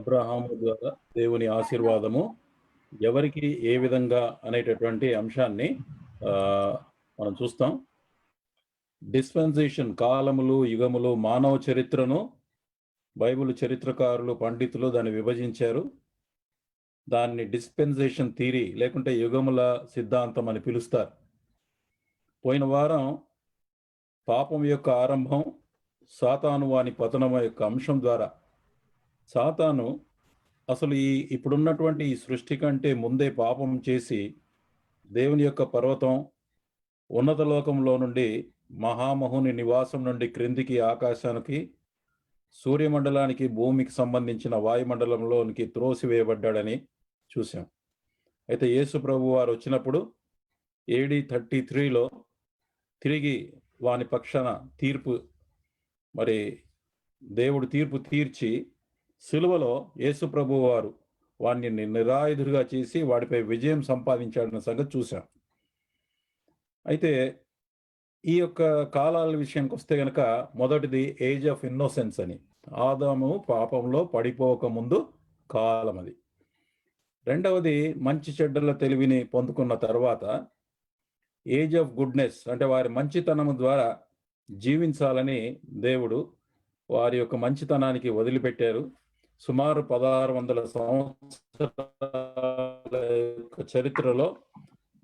అబ్రహాము ద్వారా దేవుని ఆశీర్వాదము ఎవరికి ఏ విధంగా అనేటటువంటి అంశాన్ని మనం చూస్తాం. డిస్పెన్సేషన్, కాలములు, యుగములు, మానవ చరిత్రను బైబిల్ చరిత్రకారులు, పండితులు దాన్ని విభజించారు. దాన్ని డిస్పెన్సేషన్ థియరీ లేకుంటే యుగముల సిద్ధాంతం అని పిలుస్తారు. పోయిన వారం పాపం యొక్క ఆరంభం, సాతాను వాని పతనం యొక్క అంశం ద్వారా సాతాను అసలు ఇప్పుడున్నటువంటి ఈ సృష్టి కంటే ముందే పాపం చేసి దేవుని యొక్క పర్వతం ఉన్నత లోకంలో నుండి మహామహుని నివాసం నుండి క్రిందికి ఆకాశానికి, సూర్యమండలానికి, భూమికి సంబంధించిన వాయుమండలంలోనికి త్రోసివేయబడ్డాడని చూసాం. అయితే యేసు ప్రభు వారు వచ్చినప్పుడు AD 33లో తిరిగి వాని పక్షాన తీర్పు, మరి దేవుడు తీర్పు తీర్చి సిలువలో యేసు ప్రభు వారు వాడిని నిరాయుధుడిగా చేసి వాడిపై విజయం సంపాదించాడన్న సంగతి చూసాం. అయితే ఈ యొక్క కాలాల విషయానికి వస్తే గనక మొదటిది ఏజ్ ఆఫ్ ఇన్నోసెన్స్ అని, ఆదాము పాపంలో పడిపోక ముందు కాలం అది. రెండవది మంచి చెడ్డల తెలివిని పొందుకున్న తర్వాత ఏజ్ ఆఫ్ గుడ్నెస్, అంటే వారి మంచితనము ద్వారా జీవించాలని దేవుడు వారి యొక్క మంచితనానికి వదిలిపెట్టారు. సుమారు 1600 సంవత్సరాల చరిత్రలో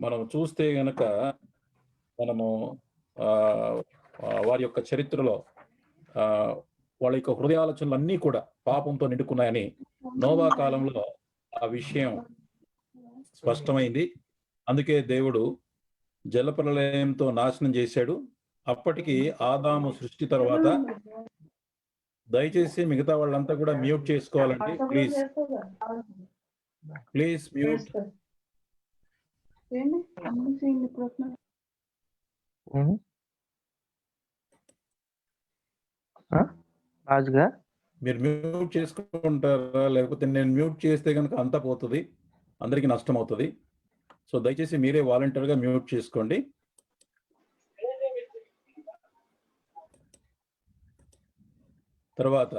మనం చూస్తే గనక మనము వారి యొక్క చరిత్రలో వాళ్ళ యొక్క హృదయాలోచనలు అన్నీ కూడా పాపంతో నిండుకున్నాయని నోవా కాలంలో ఆ విషయం స్పష్టమైంది. అందుకే దేవుడు జలప్రలయంతో నాశనం చేశాడు. అప్పటికి ఆదాము సృష్టి తర్వాత, దయచేసి మిగతా వాళ్ళంతా కూడా మ్యూట్ చేసుకోవాలండి, ప్లీజ్ మ్యూట్. మీరు మ్యూట్ చేసుకుంటారా, లేకపోతే నేను మ్యూట్ చేస్తే కనుక అంతా పోతుంది, అందరికీ నష్టం అవుతుంది. సో దయచేసి మీరే వాలంటీర్గా మ్యూట్ చేసుకోండి. తర్వాత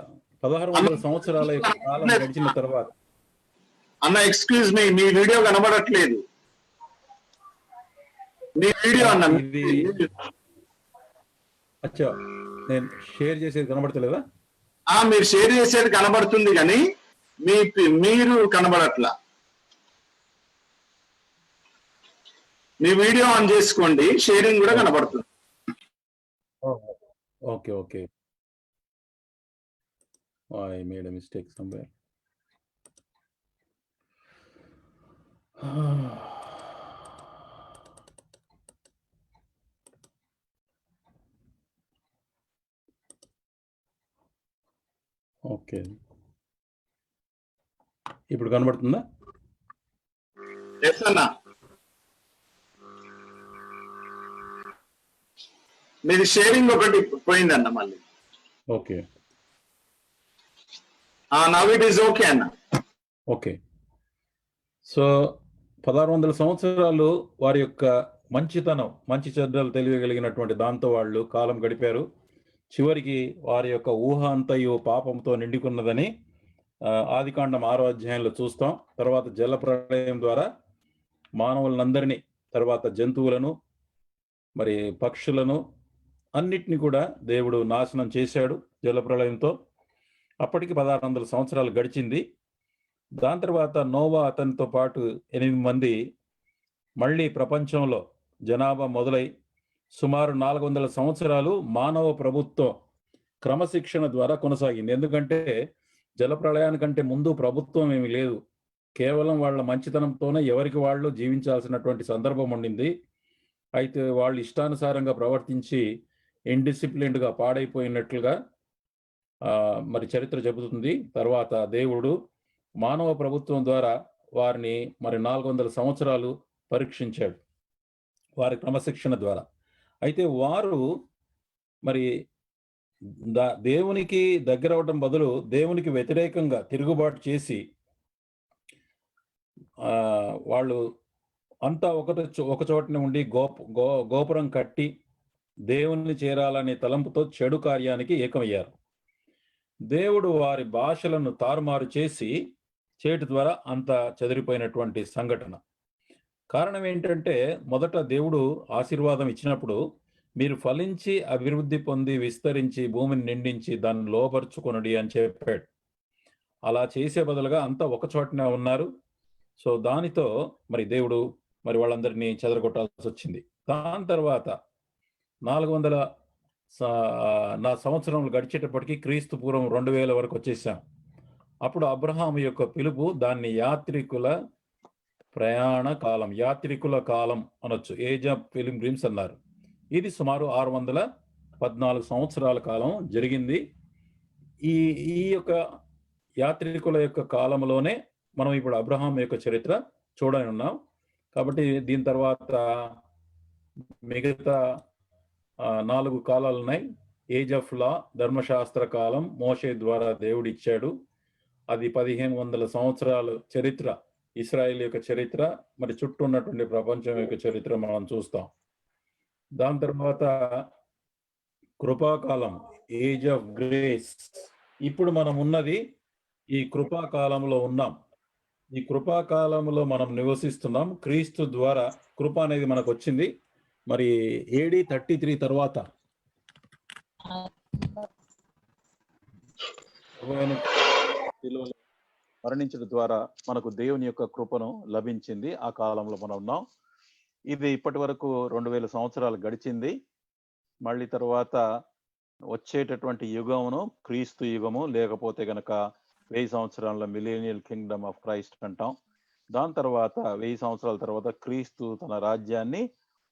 1600 సంవత్సరాల యొక్క కాలం గడిచిన తర్వాత, అన్న ఎక్స్క్యూజ్ మీ, మీ వీడియో కనబడట్లేదు. మీ వీడియో అన్న ఇది అచ్చా, నేను షేర్ చేసేది కనబడతలేదా? మీరు షేర్ చేసేది కనబడుతుంది కానీ మీరు కనబడట్లా. మీ వీడియో ఆన్ చేసుకోండి, షేరింగ్ కూడా కనబడుతుంది. Okay okay, I made a mistake somewhere. Okay, ఇప్పుడు కనబడుతుందా? మీది షేరింగ్ ఒకటి పోయిందన్న మళ్ళీ. Okay, now it is okay అన్న. ఓకే, సో 1600 సంవత్సరాలు వారి యొక్క మంచితనం, మంచి చెడ్డలు తెలియగలిగినటువంటి దాంతో వాళ్ళు కాలం గడిపారు. చివరికి వారి యొక్క ఊహ అంతయు పాపంతో నిండుకున్నదని ఆదికాండం 6వ అధ్యాయంలో చూస్తాం. తర్వాత జల ప్రళయం ద్వారా మానవులందరినీ, తర్వాత జంతువులను, మరి పక్షులను అన్నిటిని కూడా దేవుడు నాశనం చేశాడు జల ప్రళయంతో. అప్పటికి 1600 సంవత్సరాలు గడిచింది. దాని తర్వాత నోవా అతనితో పాటు 8 మంది మళ్ళీ ప్రపంచంలో జనాభా మొదలై సుమారు 400 సంవత్సరాలు మానవ ప్రభుత్వం క్రమశిక్షణ ద్వారా కొనసాగింది. ఎందుకంటే జలప్రళయానికంటే ముందు ప్రభుత్వం ఏమీ లేదు, కేవలం వాళ్ళ మంచితనంతోనే ఎవరికి వాళ్ళు జీవించాల్సినటువంటి సందర్భం ఉండింది. అయితే వాళ్ళు ఇష్టానుసారంగా ప్రవర్తించి ఇండిసిప్లిన్డ్గా పాడైపోయినట్లుగా మరి చరిత్ర చెబుతుంది. తర్వాత దేవుడు మానవ ప్రభుత్వం ద్వారా వారిని మరి 400 సంవత్సరాలు పరీక్షించాడు వారి క్రమశిక్షణ ద్వారా. అయితే వారు మరి దేవునికి దగ్గర అవడం బదులు దేవునికి వ్యతిరేకంగా తిరుగుబాటు చేసి వాళ్ళు అంతా ఒక చోటనే ఉండి గోపురం కట్టి దేవుణ్ణి చేరాలనే తలంపుతో చెడు కార్యానికి ఏకమయ్యారు. దేవుడు వారి భాషలను తారుమారు చేసి చేయటి ద్వారా అంత చెదిరిపోయినటువంటి సంఘటన. కారణం ఏంటంటే, మొదట దేవుడు ఆశీర్వాదం ఇచ్చినప్పుడు మీరు ఫలించి అభివృద్ధి పొంది విస్తరించి భూమిని నిండించి దాన్ని లోపరుచుకొనుడి అని చెప్పాడు. అలా చేసే బదులుగా అంతా ఒక చోటనే ఉన్నారు. సో దానితో మరి దేవుడు మరి వాళ్ళందరినీ చెదరగొట్టాల్సి వచ్చింది. దాని తర్వాత 400 సంవత్సరములు గడిచేటప్పటికి క్రీస్తు పూర్వం 2000 వరకు వచ్చేసాం. అప్పుడు అబ్రహాము యొక్క పిలుపు దాన్ని యాత్రికుల ప్రయాణ కాలం, యాత్రికుల కాలం అనొచ్చు. ఏజ్ ఆఫ్ పిల్గ్రిమ్స్ అన్నారు. ఇది సుమారు 614 సంవత్సరాల కాలం జరిగింది. ఈ ఈ యొక్క యాత్రికుల యొక్క కాలంలోనే మనం ఇప్పుడు అబ్రహాం యొక్క చరిత్ర చూడని ఉన్నాం. కాబట్టి దీని తర్వాత మిగతా 4 కాలాలు ఉన్నాయి. ఏజ్ ఆఫ్ లా, ధర్మశాస్త్ర కాలం మోషే ద్వారా దేవుడు ఇచ్చాడు. అది 1500 సంవత్సరాల చరిత్ర, ఇస్రాయేల్ యొక్క చరిత్ర, మరి చుట్టూ ఉన్నటువంటి ప్రపంచం యొక్క చరిత్ర మనం చూస్తాం. దాని తర్వాత కృపాకాలం, ఏజ్ ఆఫ్ గ్రేస్. ఇప్పుడు మనం ఉన్నది ఈ కృపాకాలంలో ఉన్నాం. ఈ కృపాకాలంలో మనం నివసిస్తున్నాం. క్రీస్తు ద్వారా కృప అనేది మనకు వచ్చింది. మరి AD 33 తర్వాత మరణించడం ద్వారా మనకు దేవుని యొక్క కృపను లభించింది. ఆ కాలంలో మనం ఉన్నాం. ఇది ఇప్పటి వరకు 2000 సంవత్సరాలు గడిచింది. మళ్ళీ తర్వాత వచ్చేటటువంటి యుగమును క్రీస్తు యుగము, లేకపోతే గనక 1000 సంవత్సరాల మిలేనియల్ కింగ్డమ్ ఆఫ్ క్రైస్ట్ అంటాం. దాని తర్వాత 1000 సంవత్సరాల తర్వాత క్రీస్తు తన రాజ్యాన్ని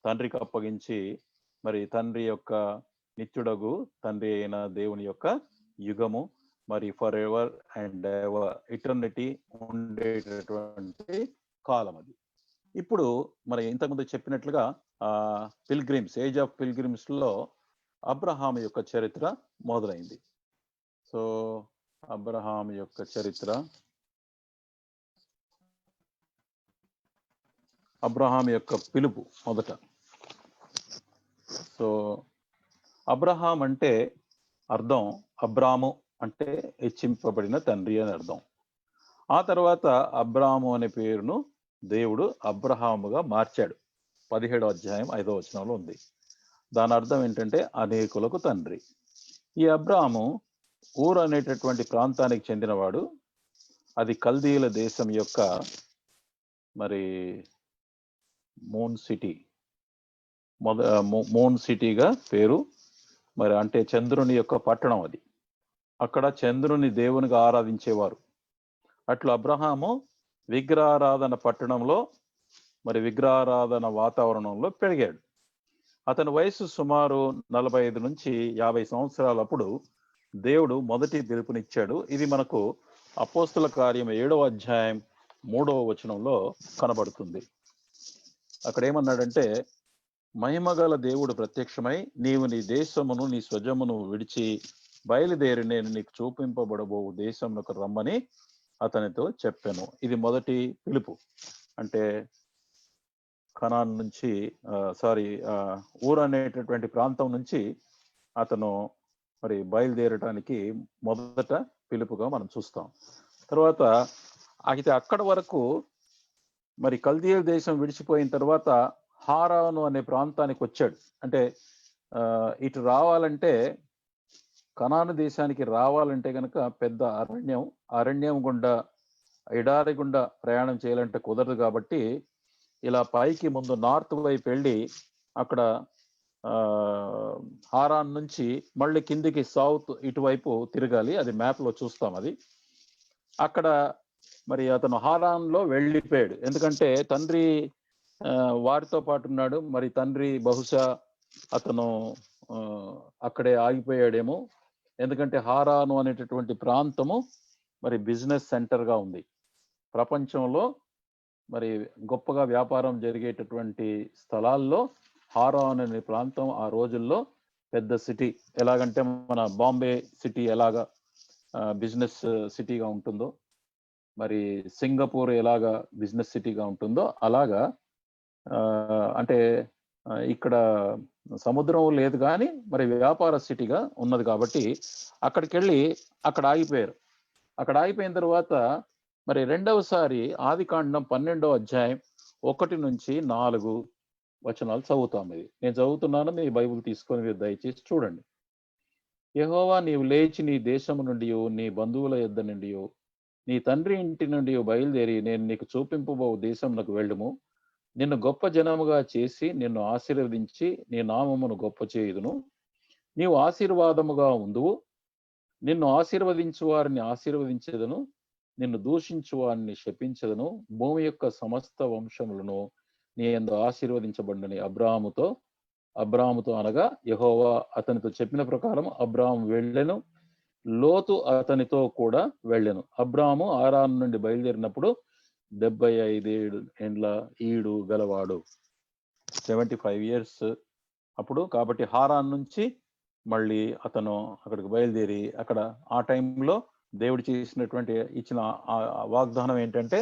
తండ్రికి అప్పగించి మరి తండ్రి యొక్క నిత్యుడగు తండ్రి అయిన దేవుని యొక్క యుగము, మరి for ever and ever eternity ఉండేటటువంటి కాలం అది. ఇప్పుడు మరి ఇంతకుముందు చెప్పినట్లుగా పిల్గ్రిమ్స్, ఏజ్ ఆఫ్ పిల్గ్రిమ్స్ లో అబ్రహాం యొక్క చరిత్ర మొదలైంది. సో అబ్రహాం యొక్క చరిత్ర, అబ్రహాం యొక్క పిలుపు మొదట. సో అబ్రహాం అంటే అర్థం, అబ్రాము అంటే హెచ్చింపబడిన తండ్రి అని అర్థం. ఆ తర్వాత అబ్రాము అనే పేరును దేవుడు అబ్రహాముగా మార్చాడు. 17వ అధ్యాయం 5వ వచనంలో ఉంది. దాని అర్థం ఏంటంటే అనేకులకు తండ్రి. ఈ అబ్రాము ఊరు అనేటటువంటి ప్రాంతానికి చెందినవాడు. అది కల్దీయుల దేశం యొక్క మరి మూన్ సిటీ, మూన్ సిటీగా పేరు. మరి అంటే చంద్రుని యొక్క పట్టణం అది. అక్కడ చంద్రుని దేవునిగా ఆరాధించేవారు. అట్లు అబ్రహాము విగ్రహారాధన పట్టణంలో మరి విగ్రహారాధన వాతావరణంలో పెరిగాడు. అతని వయసు సుమారు 45 నుంచి 50 సంవత్సరాలప్పుడు దేవుడు మొదటి పిలుపునిచ్చాడు. ఇది మనకు అపోస్తుల కార్యం 7వ అధ్యాయం 3వ వచనంలో కనబడుతుంది. అక్కడ ఏమన్నాడంటే, మహిమగల దేవుడు ప్రత్యక్షమై నీవు నీ దేశమును నీ స్వజమును విడిచి బయలుదేరి నేను నీకు చూపింపబడబో దేశంలోకి రమ్మని అతనితో చెప్పాను. ఇది మొదటి పిలుపు. అంటే కనాన్ నుంచి ఊరు అనేటటువంటి ప్రాంతం నుంచి అతను మరి బయలుదేరటానికి మొదట పిలుపుగా మనం చూస్తాం. తర్వాత అయితే అక్కడ వరకు మరి కల్దీయ దేశం విడిచిపోయిన తర్వాత హారాను అనే ప్రాంతానికి వచ్చాడు. అంటే ఇటు రావాలంటే, కనాను దేశానికి రావాలంటే కనుక పెద్ద అరణ్యం గుండా, ఎడారి గుండా ప్రయాణం చేయాలంటే కుదరదు. కాబట్టి ఇలా పైకి ముందు నార్త్ వైపు వెళ్ళి అక్కడ హారాన్ నుంచి మళ్ళీ కిందికి సౌత్ ఇటువైపు తిరగాలి. అది మ్యాప్లో చూస్తాం. అది అక్కడ మరి అతను హారాన్లో వెళ్ళిపోయాడు. ఎందుకంటే తండ్రి వారితో పాటు ఉన్నాడు. మరి తండ్రి బహుశా అతను అక్కడే ఆగిపోయాడేమో. ఎందుకంటే హారాను అనేటటువంటి ప్రాంతము మరి బిజినెస్ సెంటర్గా ఉంది. ప్రపంచంలో మరి గొప్పగా వ్యాపారం జరిగేటటువంటి స్థలాల్లో హారాన్ అనే ప్రాంతం ఆ రోజుల్లో పెద్ద సిటీ. ఎలాగంటే మన బాంబే సిటీ ఎలాగా బిజినెస్ సిటీగా ఉంటుందో, మరి సింగపూర్ ఎలాగా బిజినెస్ సిటీగా ఉంటుందో అలాగా అంటే ఇక్కడ సముద్రం లేదు కానీ మరి వ్యాపార సిటీగా ఉన్నది కాబట్టి అక్కడికి వెళ్ళి అక్కడ ఆగిపోయారు. అక్కడ ఆగిపోయిన తర్వాత మరి రెండవసారి ఆదికాండం 12వ అధ్యాయం 1 నుంచి 4 వచనాలు చదువుతాం. ఇది నేను చదువుతున్నాను, మీ బైబిల్ తీసుకొని మీరు దయచేసి చూడండి. యెహోవా, నీవు లేచి నీ దేశము నుండి నీ బంధువుల యొద్ద నుండి నీ తండ్రి ఇంటి నుండి బయలుదేరి నేను నీకు చూపింపబో దేశమునకు వెళ్ళుము. నిన్ను గొప్ప జనముగా చేసి నిన్ను ఆశీర్వదించి నీ నామమును గొప్ప చేయుదును. నీవు ఆశీర్వాదముగా ఉందువు. నిన్ను ఆశీర్వదించు వారిని ఆశీర్వదించేదను, నిన్ను దూషించు వారిని శపించదను. భూమి యొక్క సమస్త వంశములను నీ యందు ఆశీర్వదించబడినని అబ్రాహాముతో అనగా యెహోవా అతనితో చెప్పిన ప్రకారం అబ్రాహాము వెళ్ళెను, లోతు అతనితో కూడా వెళ్ళెను. అబ్రాహాము ఆరాను నుండి బయలుదేరినప్పుడు 75 ఏండ్ల ఈడు గలవాడు, 75 years అప్పుడు. కాబట్టి హారాన్ నుంచి మళ్ళీ అతను అక్కడికి బయలుదేరి అక్కడ ఆ టైంలో దేవుడు చేసినటువంటి ఇచ్చిన వాగ్దానం ఏంటంటే,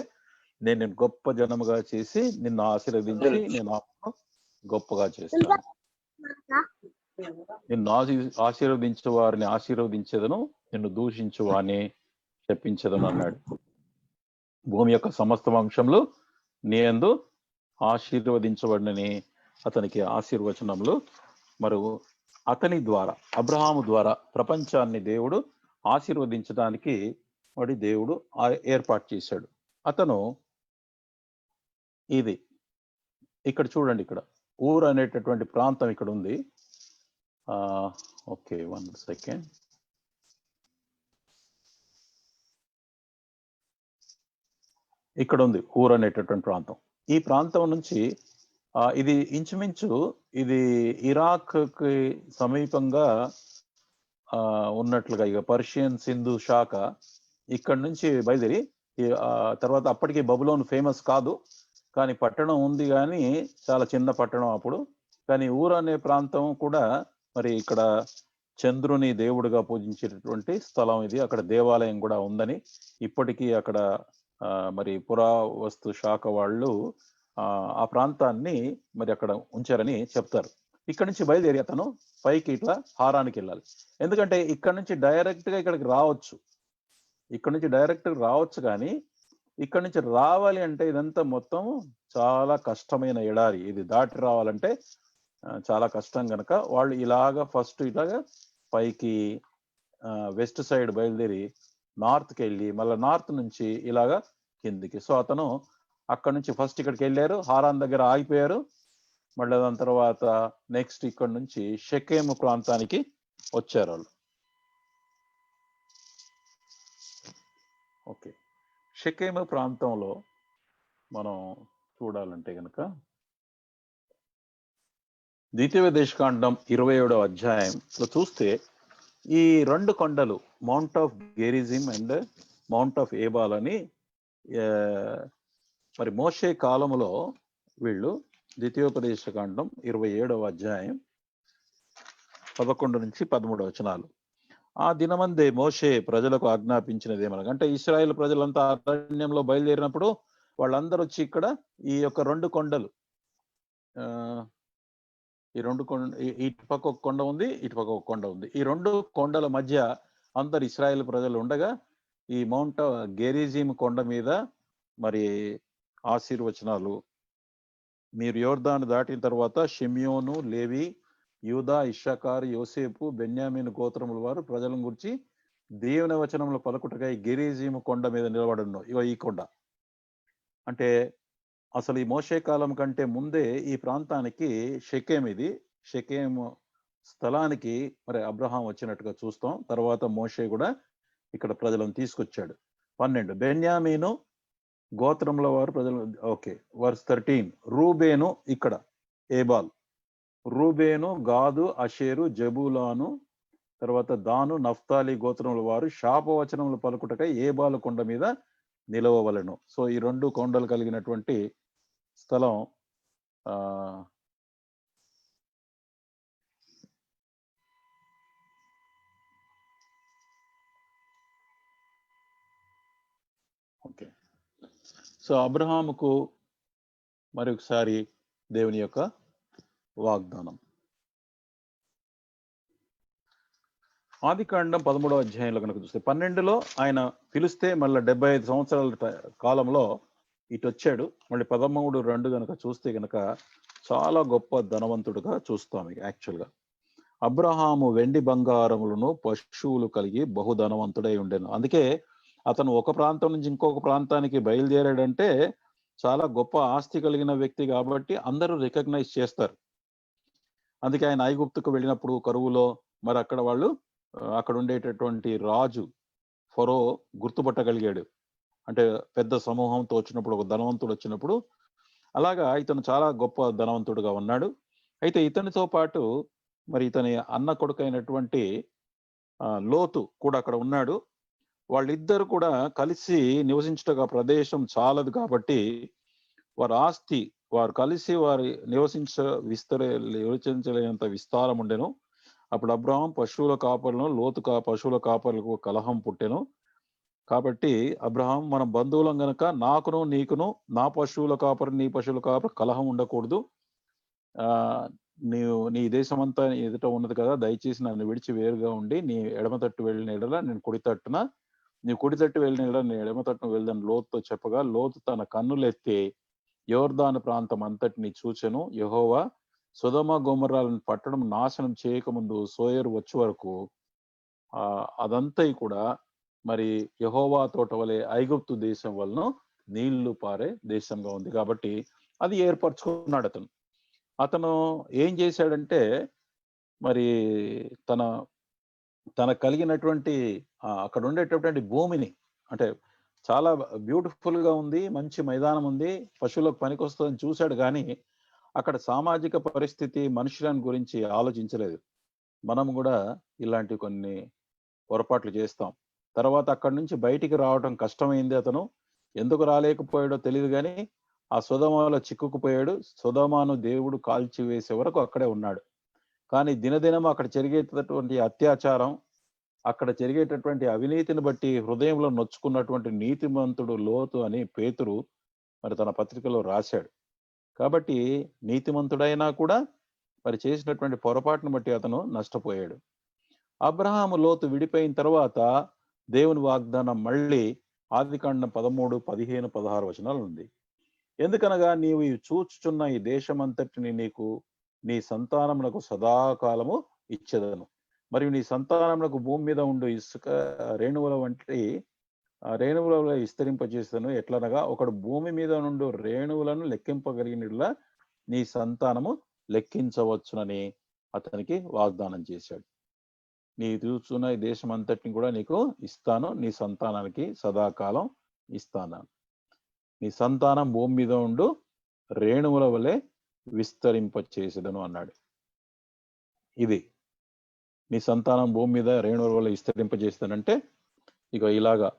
నేను నిన్ను గొప్ప జనముగా చేసి నిన్ను ఆశీర్వదించి నేను గొప్పగా చేస్తాను. నిన్ను ఆశీర్వదించే వారిని ఆశీర్వదించేదను, నిన్ను దూషించు వారిని చెప్పించదను అన్నాడు. భూమి యొక్క సమస్త వంశంలో నీ యందు ఆశీర్వదించబడినని అతనికి ఆశీర్వచనములు. మరి అతని ద్వారా, అబ్రహాము ద్వారా ప్రపంచాన్ని దేవుడు ఆశీర్వదించడానికి మరి దేవుడు ఏర్పాటు చేశాడు. అతను ఇది ఇక్కడ చూడండి, ఇక్కడ ఊరు అనేటటువంటి ప్రాంతం ఇక్కడ ఉంది. Okay, 1 second. ఇక్కడ ఉంది ఊరు అనేటటువంటి ప్రాంతం. ఈ ప్రాంతం నుంచి ఇది ఇంచుమించు ఇది ఇరాక్కి సమీపంగా ఉన్నట్లుగా, ఇక పర్షియన్ సింధు శాఖ ఇక్కడ నుంచి బయలుదేరి తర్వాత అప్పటికి బబులోన్ ఫేమస్ కాదు, కానీ పట్టణం ఉంది, కానీ చాలా చిన్న పట్టణం అప్పుడు. కానీ ఊరు అనే ప్రాంతం కూడా మరి ఇక్కడ చంద్రుని దేవుడిగా పూజించేటటువంటి స్థలం ఇది. అక్కడ దేవాలయం కూడా ఉందని ఇప్పటికీ అక్కడ మరి పురావస్తు శాఖ వాళ్ళు ఆ ప్రాంతాన్ని మరి అక్కడ ఉంచారని చెప్తారు. ఇక్కడ నుంచి బయలుదేరి అతను పైకి ఇట్లా హారానికి వెళ్ళాలి. ఎందుకంటే ఇక్కడ నుంచి డైరెక్ట్ గా ఇక్కడికి రావచ్చు, ఇక్కడ నుంచి డైరెక్ట్ రావచ్చు, కానీ ఇక్కడ నుంచి రావాలి అంటే ఇదంతా మొత్తం చాలా కష్టమైన ఎడారి. ఇది దాటి రావాలంటే చాలా కష్టం కనుక వాళ్ళు ఇలాగా ఫస్ట్ ఇలాగా పైకి వెస్ట్ సైడ్ బయలుదేరి నార్త్కి వెళ్ళి మళ్ళీ నార్త్ నుంచి ఇలాగా కిందికి. సో అతను అక్కడ నుంచి ఫస్ట్ ఇక్కడికి వెళ్ళారు, హారాన్ దగ్గర ఆగిపోయారు. మళ్ళీ దాని తర్వాత నెక్స్ట్ ఇక్కడ నుంచి షెకేము ప్రాంతానికి వచ్చారు వాళ్ళు. ఓకే, షెకేము ప్రాంతంలో మనం చూడాలంటే కనుక ద్వితీయోపదేశకాండం 27వ అధ్యాయంలో చూస్తే ఈ 2 కొండలు mount of Gerizim and mount of Ebal అని మరి మోషే కాలములో వీళ్ళు ద్వితీయోపదేశకాండం 27వ అధ్యాయం 11 నుంచి 13 వచనాలు. ఆ దినమందే మోషే ప్రజలకు ఆజ్ఞాపించినది ఏమనగా, అంటే ఇశ్రాయేల్ ప్రజలంతా అరణ్యంలో బయలుదేరినప్పుడు వాళ్ళందరూ వచ్చి ఇక్కడ ఈ యొక్క 2 కొండలు, ఈ 2 కొండ, ఇటు పక్క ఒక కొండ ఉంది, ఇటు పక్క ఒక కొండ ఉంది, ఈ 2 కొండల మధ్య అందరు ఇశ్రాయేల్ ప్రజలు ఉండగా ఈ మౌంట్ గెరిజిమ్ కొండ మీద మరి ఆశీర్వచనాలు, మీరు యోర్దాను దాటిన తర్వాత షిమ్యోను, లేవి, యూదా, ఇశ్శాఖారు, యోసేపు, బెన్యామీను గోత్రముల వారు ప్రజలను గురించి దేవుని వచనములు పలుకుటకై గెరిజిము కొండ మీద నిలబడను. ఇగో ఈ కొండ అంటే అసలు ఈ మోషే కాలం కంటే ముందే ఈ ప్రాంతానికి షెకేం, ఇది షెకేం స్థలానికి మరి అబ్రహాం వచ్చినట్టుగా చూస్తాం. తర్వాత మోషే కూడా ఇక్కడ ప్రజలను తీసుకొచ్చాడు. 12 బెన్యామీను గోత్రముల వారు ప్రజలు. ఓకే, వర్స్ 13 రూబేను, ఇక్కడ ఏబాల్, రూబేను, గాదు, అషేరు, జబూలాను, తర్వాత దాను, నఫ్తాలి గోత్రముల వారు శాపవచనములు పలుకుటకై ఏబాలు కొండ మీద నిలవవలెను. సో ఈ 2 కొండలు కలిగినటువంటి స్థలం ఓకే. సో అబ్రహాముకు మరొకసారి దేవుని యొక్క వాగ్దానం. ఆదికాండం 13వ అధ్యాయంలో కనుక చూస్తే 12లో ఆయన పిలిస్తే మళ్ళీ 75 సంవత్సరాల కాలంలో ఇటు వచ్చాడు. మళ్ళీ 13:2 కనుక చూస్తే కనుక చాలా గొప్ప ధనవంతుడుగా చూస్తాం. యాక్చువల్గా అబ్రహాము వెండి బంగారములను పశువులు కలిగి బహుధనవంతుడై ఉండేను. అందుకే అతను ఒక ప్రాంతం నుంచి ఇంకొక ప్రాంతానికి బయలుదేరాడంటే చాలా గొప్ప ఆస్తి కలిగిన వ్యక్తి కాబట్టి అందరూ రికగ్నైజ్ చేస్తారు. అందుకే ఆయన ఐగుప్తుకు వెళ్ళినప్పుడు కరువులో మరి అక్కడ వాళ్ళు అక్కడ ఉండేటటువంటి రాజు ఫరో గుర్తుపట్టగలిగాడు. అంటే పెద్ద సమూహంతో వచ్చినప్పుడు, ఒక ధనవంతుడు వచ్చినప్పుడు. అలాగా ఇతను చాలా గొప్ప ధనవంతుడుగా ఉన్నాడు. అయితే ఇతనితో పాటు మరి ఇతని అన్న కొడుకైనటువంటి లోతు కూడా అక్కడ ఉన్నాడు. వాళ్ళిద్దరు కూడా కలిసి నివసించటగా ప్రదేశం చాలదు కాబట్టి వారి ఆస్తి వారు కలిసి వారి నివసించలేనంత విస్తారం ఉండెను. అప్పుడు అబ్రహాం పశువుల కాపరులను, లోతు పశువుల కాపరులకు కలహం పుట్టెను. కాబట్టి అబ్రహాం, మనం బంధువులం గనక నాకును నీకును, నా పశువుల కాపరు నీ పశువుల కాపరు కలహం ఉండకూడదు. నీవు నీ దేశమంతా ఎదుట ఉన్నది కదా, దయచేసి నన్ను విడిచి వేరుగా ఉండి నీ ఎడమ తట్టు వెళ్ళిన ఎడల నేను కుడి తట్టున, నీ కుడి తట్టు వెళ్ళిన ఎడల నేను ఎడమ తట్టున వెళ్దాను లోతుతో చెప్పగా, లోతు తన కన్నులెత్తి యోర్దాను ప్రాంతం అంతటిని చూచెను. యెహోవా సొదొమ గొమొర్రాలను పట్టణం నాశనం చేయకముందు సోయరు వచ్చే వరకు అదంతా కూడా మరి యెహోవా తోట వలె ఐగుప్తు దేశం వలన నీళ్లు పారే దేశంగా ఉంది కాబట్టి అది ఏర్పరచుకున్నాడు. అతను ఏం చేశాడంటే మరి తన కలిగినటువంటి అక్కడ ఉండేటటువంటి భూమిని, అంటే చాలా బ్యూటిఫుల్ గా ఉంది, మంచి మైదానం ఉంది, పశువులకు పనికొస్తుందని చూశాడు. కానీ అక్కడ సామాజిక పరిస్థితి, మనుషులను గురించి ఆలోచించలేదు. మనం కూడా ఇలాంటి కొన్ని పొరపాట్లు చేస్తాం. తర్వాత అక్కడి నుంచి బయటికి రావడం కష్టమైంది. అతను ఎందుకు రాలేకపోయాడో తెలియదు, కానీ ఆ సొదొమలో చిక్కుకుపోయాడు. సొదొమను దేవుడు కాల్చివేసే వరకు అక్కడే ఉన్నాడు. కానీ దినదినం అక్కడ జరిగేటటువంటి అత్యాచారం, అక్కడ జరిగేటటువంటి అవినీతిని బట్టి హృదయంలో నొచ్చుకున్నటువంటి నీతిమంతుడు లోతు అని పేతురు మరి తన పత్రికలో రాశాడు. కాబట్టి నీతిమంతుడైనా కూడా మరి చేసినటువంటి పొరపాటును బట్టి అతను నష్టపోయాడు. అబ్రహాము లోతు విడిపోయిన తర్వాత దేవుని వాగ్దానం మళ్ళీ ఆదికాండం 13, 15, 16 వచనాలు ఉంది. ఎందుకనగా నీవు చూచుచున్న ఈ దేశమంతటిని నీకు నీ సంతానమునకు సదాకాలము ఇచ్చేదను. మరియు నీ సంతానమునకు భూమి మీద ఉండు ఇసుక రేణువుల వంటి రేణువుల విస్తరింపజేస్తాను. ఎట్లనగా ఒకడు భూమి మీద నుండి రేణువులను లెక్కింపగలిగినట్లా నీ సంతానము లెక్కించవచ్చునని అతనికి వాగ్దానం చేశాడు. నీ చూస్తున్న ఈ దేశం అంతటిని కూడా నీకు ఇస్తాను, నీ సంతానానికి సదాకాలం ఇస్తాను. నీ సంతానం భూమి మీద ఉండు రేణువుల వలె విస్తరింపచేసేదను అన్నాడు. ఇది నీ సంతానం భూమి మీద రేణువుల వల్ల విస్తరింపజేస్తానంటే ఇక ఇలాగా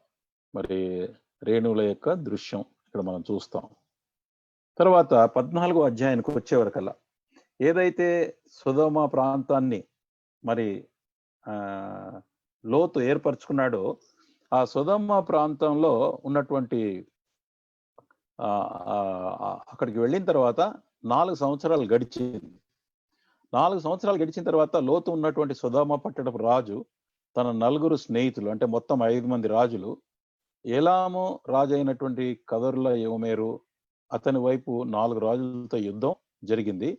మరి రేణువుల యొక్క దృశ్యం ఇక్కడ మనం చూస్తాం. తర్వాత 14వ అధ్యాయానికి వచ్చే వరకల్లా ఏదైతే సొదొమ ప్రాంతాన్ని మరి లోతు ఏర్పరచుకున్నాడో ఆ సొదొమ ప్రాంతంలో ఉన్నటువంటి అక్కడికి వెళ్ళిన తర్వాత 4 సంవత్సరాలు గడిచింది. 4 సంవత్సరాలు గడిచిన తర్వాత లోతు ఉన్నటువంటి సొదొమ పట్టణపు రాజు తన 4 స్నేహితులు, అంటే మొత్తం 5 మంది రాజులు, ఏలాము రాజు అయినటువంటి కదొర్ల యోమేరు అతని వైపు 4 రాజులతో యుద్ధం జరిగింది.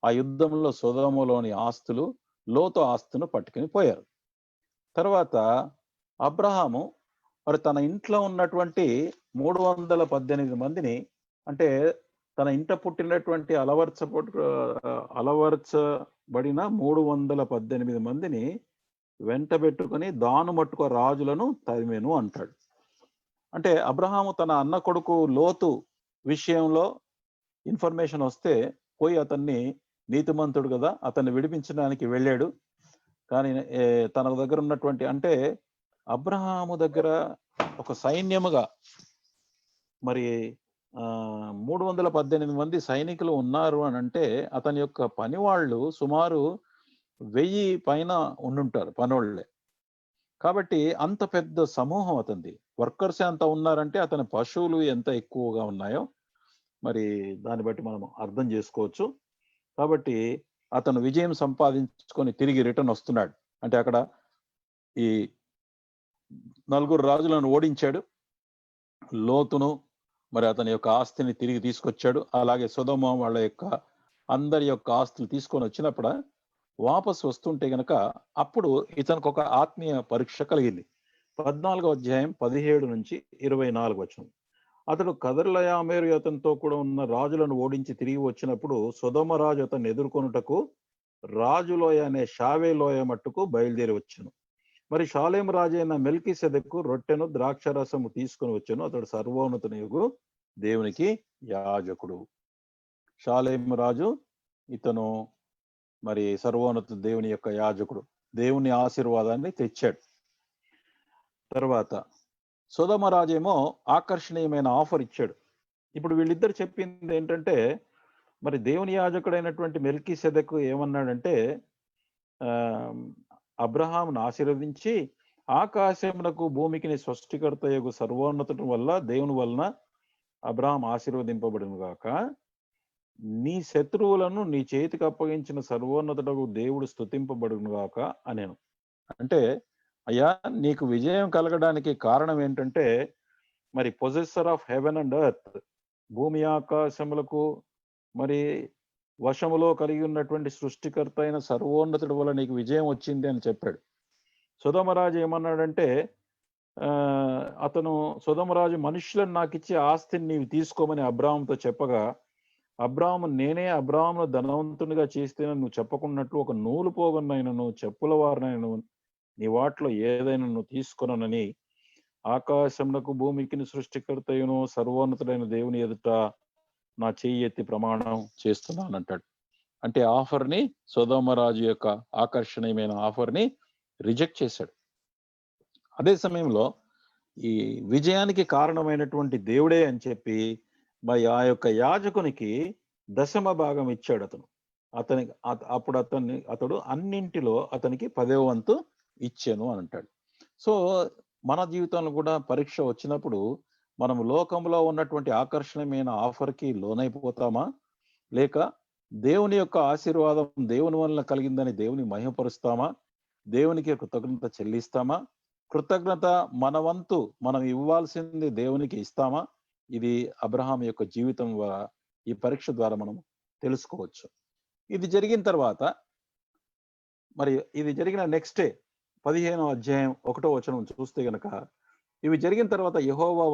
ఆ యుద్ధంలో సొదొమలోని ఆస్తులు లోతు ఆస్తును పట్టుకుని పోయారు. తర్వాత అబ్రహాము మరి తన ఇంట్లో ఉన్నటువంటి 318 మందిని, అంటే తన ఇంట పుట్టినటువంటి అలవర్చబడిన 318 మందిని వెంటబెట్టుకుని దాను మట్టుకు రాజులను తరిమేను అంటాడు. అంటే అబ్రహాము తన అన్న కొడుకు లోతు విషయంలో ఇన్ఫర్మేషన్ వస్తే పోయి అతన్ని, నీతిమంతుడు కదా, అతన్ని విడిపించడానికి వెళ్ళాడు. కానీ తన దగ్గర ఉన్నటువంటి, అంటే అబ్రహాము దగ్గర ఒక సైన్యముగా మరి 318 మంది సైనికులు ఉన్నారు అని అంటే అతని యొక్క పని వాళ్ళు సుమారు 1000 పైన ఉండుంటారు పనోళ్ళే. కాబట్టి అంత పెద్ద సమూహం అతనిది. వర్కర్స్ ఎంత ఉన్నారంటే అతని పశువులు ఎంత ఎక్కువగా ఉన్నాయో మరి దాన్ని బట్టి మనం అర్థం చేసుకోవచ్చు. కాబట్టి అతను విజయం సంపాదించుకొని తిరిగి రిటర్న్ వస్తున్నాడు. అంటే అక్కడ ఈ 4 రాజులను ఓడించాడు. లోతును మరి అతని యొక్క ఆస్తిని తిరిగి తీసుకొచ్చాడు. అలాగే సొదొమ వాళ్ళ యొక్క అందరి యొక్క ఆస్తులు తీసుకొని వచ్చినప్పుడు వాపసు వస్తుంటే గనక అప్పుడు ఇతనికి ఒక ఆత్మీయ పరీక్ష కలిగింది. 14వ అధ్యాయం 17 నుంచి 24 వచనం. అతడు కదర్లయామేరు అతనితో కూడా ఉన్న రాజులను ఓడించి తిరిగి వచ్చినప్పుడు సొదొమ రాజు అతన్ని ఎదుర్కొనుటకు రాజులోయ అనే షావే లోయ మట్టుకు బయలుదేరి వచ్చాను. మరి షాలేం రాజైన మెల్కీసెదెకు రొట్టెను ద్రాక్షరసము తీసుకుని వచ్చాను. అతడు సర్వోన్నతునియగు దేవునికి యాజకుడు. షాలేం రాజు ఇతను మరి సర్వోన్నత దేవుని యొక్క యాజకుడు. దేవుని ఆశీర్వాదాన్ని తెచ్చాడు. తర్వాత సొదొమ రాజేమో ఆకర్షణీయమైన ఆఫర్ ఇచ్చాడు. ఇప్పుడు వీళ్ళిద్దరు చెప్పింది ఏంటంటే, మరి దేవుని యాజకుడైనటువంటి మెల్కీసెదెకు ఏమన్నాడంటే, అబ్రహామును ఆశీర్వదించి ఆకాశమునకు భూమికి సృష్టికర్తయగు సర్వోన్నతుని వల్ల దేవుని వలన అబ్రహాం ఆశీర్వదింపబడును గాక, నీ శత్రువులను నీ చేతికి అప్పగించిన సర్వోన్నతుడకు దేవుడు స్తుతింపబడును గాక అనేను. అంటే అయ్యా, నీకు విజయం కలగడానికి కారణం ఏంటంటే, మరి పొజెసర్ ఆఫ్ హెవెన్ అండ్ ఎర్త్, భూమి ఆకాశములకు మరి వశములో కలిగి ఉన్నటువంటి సృష్టికర్త అయిన సర్వోన్నతుడి వల్ల నీకు విజయం వచ్చింది అని చెప్పాడు. సొదొమరాజు ఏమన్నాడంటే, అతను సొదొమరాజు మనుషులను నాకు ఇచ్చే ఆస్తిని నీవు తీసుకోమని అబ్రాహాముతో చెప్పగా, అబ్రాహాము నేనే అబ్రాహామును ధనవంతునిగా చేస్తేనే నువ్వు చెప్పకున్నట్లు ఒక నూలు పోగొన్నైనను చెప్పుల వారినైనను నీ వాటిలో ఏదైనా నువ్వు తీసుకొనని ఆకాశమునకు భూమికి సృష్టికర్తయును సర్వోన్నతుడైన దేవుని ఎదుట నా చెయ్యి ఎత్తి ప్రమాణం చేస్తున్నానంటాడు. అంటే ఆఫర్ని, సొదొమరాజు యొక్క ఆకర్షణీయమైన ఆఫర్ని రిజెక్ట్ చేశాడు. అదే సమయంలో ఈ విజయానికి కారణమైనటువంటి దేవుడే అని చెప్పి మరి ఆ యొక్క యాజకునికి దశమ భాగం ఇచ్చాడు అతనికి. అప్పుడు అతడు అన్నింటిలో అతనికి 10వ వంతు ఇచ్చాను అని అంటాడు. సో మన జీవితంలో కూడా పరీక్ష వచ్చినప్పుడు మనం లోకంలో ఉన్నటువంటి ఆకర్షణీయమైన ఆఫర్కి లోనైపోతామా, లేక దేవుని యొక్క ఆశీర్వాదం దేవుని వల్ల కలిగిందని దేవుని మహిమపరుస్తామా, దేవునికి కృతజ్ఞత చెల్లిస్తామా, కృతజ్ఞత మన వంతు మనం ఇవ్వాల్సింది దేవునికి ఇస్తామా? ఇది అబ్రహాం యొక్క జీవితం ఈ పరీక్ష ద్వారా మనం తెలుసుకోవచ్చు. ఇది జరిగిన తర్వాత మరి ఇది జరిగిన నెక్స్ట్ డే 15వ అధ్యాయం 1వ వచనం చూస్తే గనక, ఇవి జరిగిన తర్వాత యెహోవా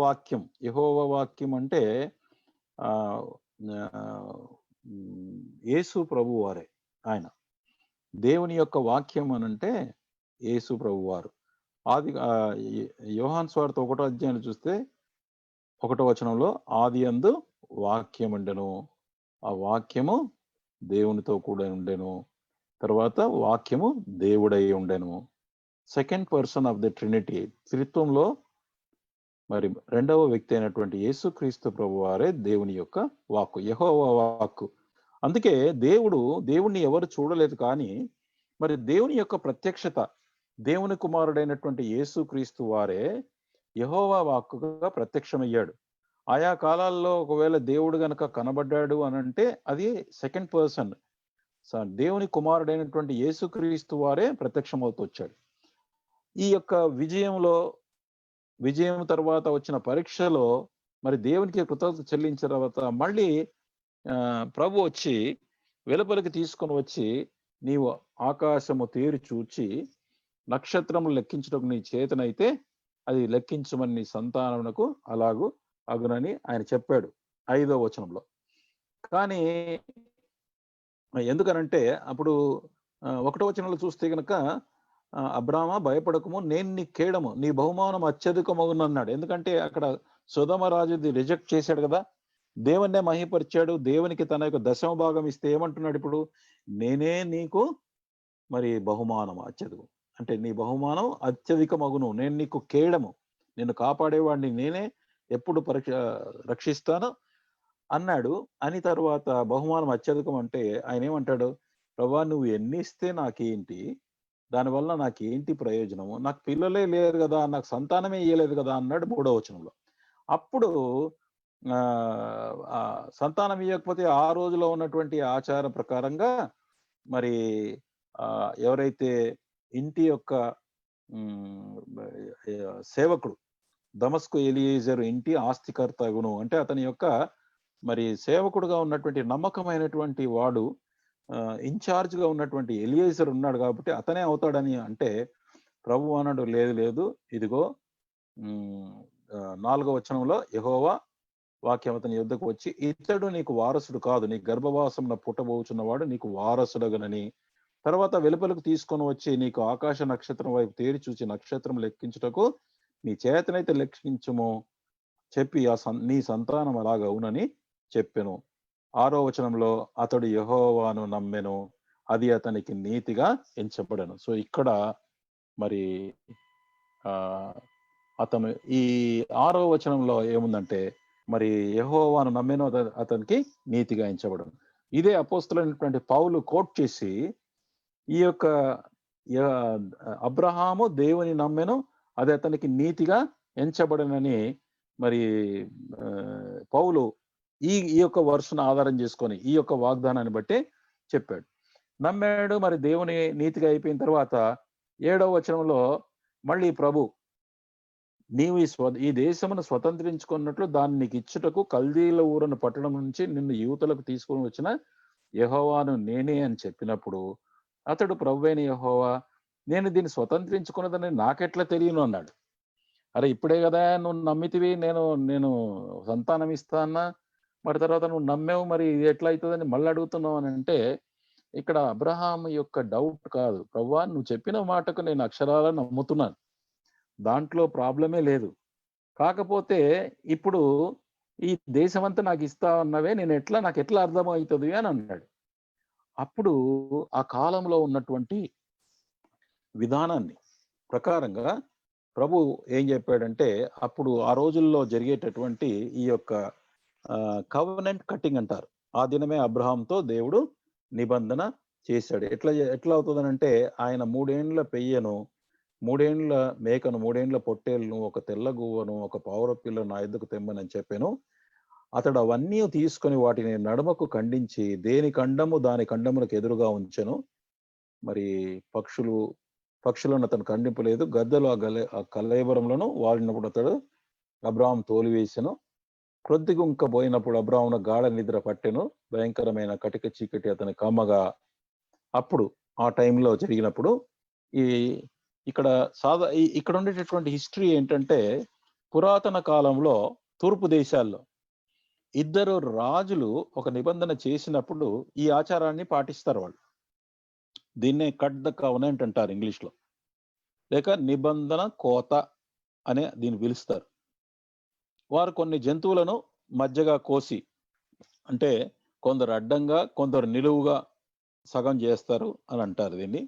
వాక్యం అంటే యేసు ప్రభు వారే. ఆయన దేవుని యొక్క వాక్యం అనంటే యేసు ప్రభు వారు. యోహాను సువార్త 1వ అధ్యాయం చూస్తే 1వ వచనంలో ఆది యందు వాక్యం ఉండెను, ఆ వాక్యము దేవునితో కూడా ఉండెను, తర్వాత వాక్యము దేవుడై ఉండెను. Second person of the trinity, త్రిత్వంలో మరి 2వ వ్యక్తి అయినటువంటి యేసుక్రీస్తు ప్రభు వారే దేవుని యొక్క వాక్కు, యెహోవా వాక్కు. అందుకే దేవుణ్ణి ఎవరు చూడలేదు, కానీ మరి దేవుని యొక్క ప్రత్యక్షత, దేవుని కుమారుడైనటువంటి యేసుక్రీస్తు వారే యెహోవా వాక్కుగా ప్రత్యక్షమయ్యాడు. ఆయా కాలాల్లో ఒకవేళ దేవుడు గనక కనబడ్డాడు అని అంటే అది సెకండ్ పర్సన్, దేవుని కుమారుడైనటువంటి యేసుక్రీస్తు వారే ప్రత్యక్షమవుతూ వచ్చాడు. ఈ యొక్క విజయం తర్వాత వచ్చిన పరీక్షలో మరి దేవునికి కృతజ్ఞత చెల్లించిన తర్వాత మళ్ళీ ప్రభు వచ్చి వెలుపలికి తీసుకొని వచ్చి, నీవు ఆకాశము తేరి చూచి నక్షత్రములు లెక్కించడం నీ చేతనైతే అది లెక్కించమని నీ సంతానమునకు అలాగూ అగునని ఆయన చెప్పాడు 5వ వచనంలో. కానీ ఎందుకనంటే అప్పుడు 1వ వచనంలో చూస్తే గనక, అబ్రామా భయపడకము, నేను నీ కేడము, నీ బహుమానం అత్యధికమగును అన్నాడు. ఎందుకంటే అక్కడ సొదొమ రాజుది రిజెక్ట్ చేశాడు కదా, దేవుణ్ణే మహిమపరిచాడు. దేవునికి తన యొక్క 10వ భాగం ఇస్తే ఏమంటున్నాడు ఇప్పుడు, నేనే నీకు మరి బహుమానం అత్యధికం, అంటే నీ బహుమానం అత్యధికమగును, నేను నీకు కేడము, నిన్ను కాపాడేవాడిని నేనే, ఎప్పుడు రక్షిస్తాను అన్నాడు. అని తర్వాత బహుమానం అత్యధికం అంటే ఆయన ఏమంటాడు, ప్రభా నువ్వు ఎన్ని ఇస్తే నాకేంటి, దానివల్ల నాకేంటి ప్రయోజనము, నాకు పిల్లలే లేరు కదా, నాకు సంతానమే ఇయ్యలేదు కదా అన్నాడు 3వ వచనంలో. అప్పుడు సంతానం ఇవ్వకపోతే ఆ రోజులో ఉన్నటువంటి ఆచార ప్రకారంగా మరి ఎవరైతే ఇంటి యొక్క సేవకుడు దమస్కు ఎలియేజరు ఇంటి ఆస్తికర్తగును అంటే అతని యొక్క మరి సేవకుడుగా ఉన్నటువంటి నమ్మకమైనటువంటి వాడు ఇన్ఛార్జ్ గా ఉన్నటువంటి ఎలియేజర్ ఉన్నాడు కాబట్టి అతనే అవుతాడని అంటే ప్రభు అన్నాడు లేదు లేదు ఇదిగో 4వ వచనంలో యెహోవా వాక్యం అతని యుద్ధకు వచ్చి ఇతడు నీకు వారసుడు కాదు, నీ గర్భవాసంలో పుట్టబోచున్నవాడు నీకు వారసుడగనని. తర్వాత వెలుపలకు తీసుకొని వచ్చి నీకు ఆకాశ నక్షత్రం వైపు తేరి చూసి నక్షత్రం లెక్కించుటకు నీ చేతనైతే లెక్కించుము చెప్పి నీ సంతానం అలాగ అవునని చెప్పెను. 6వ వచనంలో అతడు యెహోవాను నమ్మెను, అది అతనికి నీతిగా ఎంచబడెను. సో ఇక్కడ మరి అతను ఈ 6వ వచనంలో ఏముందంటే మరి యెహోవాను నమ్మెను, అతనికి నీతిగా ఎంచబడను. ఇదే అపోస్తలుడైనటువంటి పౌలు కోట్ చేసి ఈ యొక్క అబ్రహాము దేవుని నమ్మెను, అది అతనికి నీతిగా ఎంచబడనని మరి పౌలు ఈ యొక్క వర్షను ఆధారం చేసుకొని ఈ యొక్క వాగ్దానాన్ని బట్టి చెప్పాడు. నమ్మాడు, మరి దేవుని నీతిగా అయిపోయిన తర్వాత 7వ వచనంలో మళ్ళీ ప్రభు నీవు ఈ దేశమును స్వతంత్రించుకున్నట్లు దాన్ని నీకు ఇచ్చుటకు కల్దీల ఊరను పట్టణం నుంచి నిన్ను యువతలకు తీసుకొని వచ్చిన యెహోవాను నేనే అని చెప్పినప్పుడు అతడు ప్రభువైన యెహోవా నేను దీన్ని స్వతంత్రించుకున్నదని నాకెట్లా తెలియను అన్నాడు. అరే ఇప్పుడే కదా నువ్వు నమ్మితివి, నేను సంతానం ఇస్తా అన్నా, మరి తర్వాత నువ్వు నమ్మావు, మరి ఇది ఎట్లా అవుతుందని మళ్ళీ అడుగుతున్నావు అని అంటే ఇక్కడ అబ్రహాం యొక్క డౌట్ కాదు, ప్రభువా నువ్వు చెప్పిన మాటకు నేను అక్షరాలను నమ్ముతున్నాను, దాంట్లో ప్రాబ్లమే లేదు. కాకపోతే ఇప్పుడు ఈ దేశమంతా నాకు ఇస్తా అన్నవే, నాకు ఎట్లా అర్థమవుతుంది అని అన్నాడు. అప్పుడు ఆ కాలంలో ఉన్నటువంటి విధానాన్ని ప్రకారంగా ప్రభు ఏం చెప్పాడంటే అప్పుడు ఆ రోజుల్లో జరిగేటటువంటి ఈ యొక్క కవెనెంట్ కట్టింగ్ అంటారు. ఆ దినమే అబ్రహాంతో దేవుడు నిబంధన చేశాడు. ఎట్లా అవుతుందనంటే ఆయన 3 ఏండ్ల పెయ్యను, 3 ఏండ్ల మేకను, 3 ఏండ్ల పొట్టేలను, ఒక తెల్ల గువ్వను, ఒక పావుర పిల్లను నా ఎద్దుకు తెమ్మని చెప్పాను. అతడు అవన్నీ తీసుకొని వాటిని నడుమకు ఖండించి దేని ఖండము దాని ఖండములకు ఎదురుగా ఉంచెను. మరి పక్షులను అతను ఖండింపలేదు. గద్దలు ఆ కలేబరంలోను వాడినప్పుడు అతడు అబ్రాహాం తోలివేసెను. క్రొద్దిగుంక పోయినప్పుడు అబ్రాహామును గాఢ నిద్ర పట్టెను, భయంకరమైన కటిక చీకటి అతని కమ్మగా. అప్పుడు ఆ టైంలో జరిగినప్పుడు ఇక్కడ ఉండేటటువంటి హిస్టరీ ఏంటంటే పురాతన కాలంలో తూర్పు దేశాల్లో 2 రాజులు ఒక నిబంధన చేసినప్పుడు ఈ ఆచారాన్ని పాటిస్తారు. వాళ్ళు దీన్నే కట్ ద కవెనెంట్ అంటారు ఇంగ్లీష్లో, లేక నిబంధన కోత అనే దీన్ని పిలుస్తారు. వారు కొన్ని జంతువులను మధ్యగా కోసి, అంటే కొందరు అడ్డంగా కొందరు నిలువుగా సగం చేస్తారు అని అంటారు. దీన్ని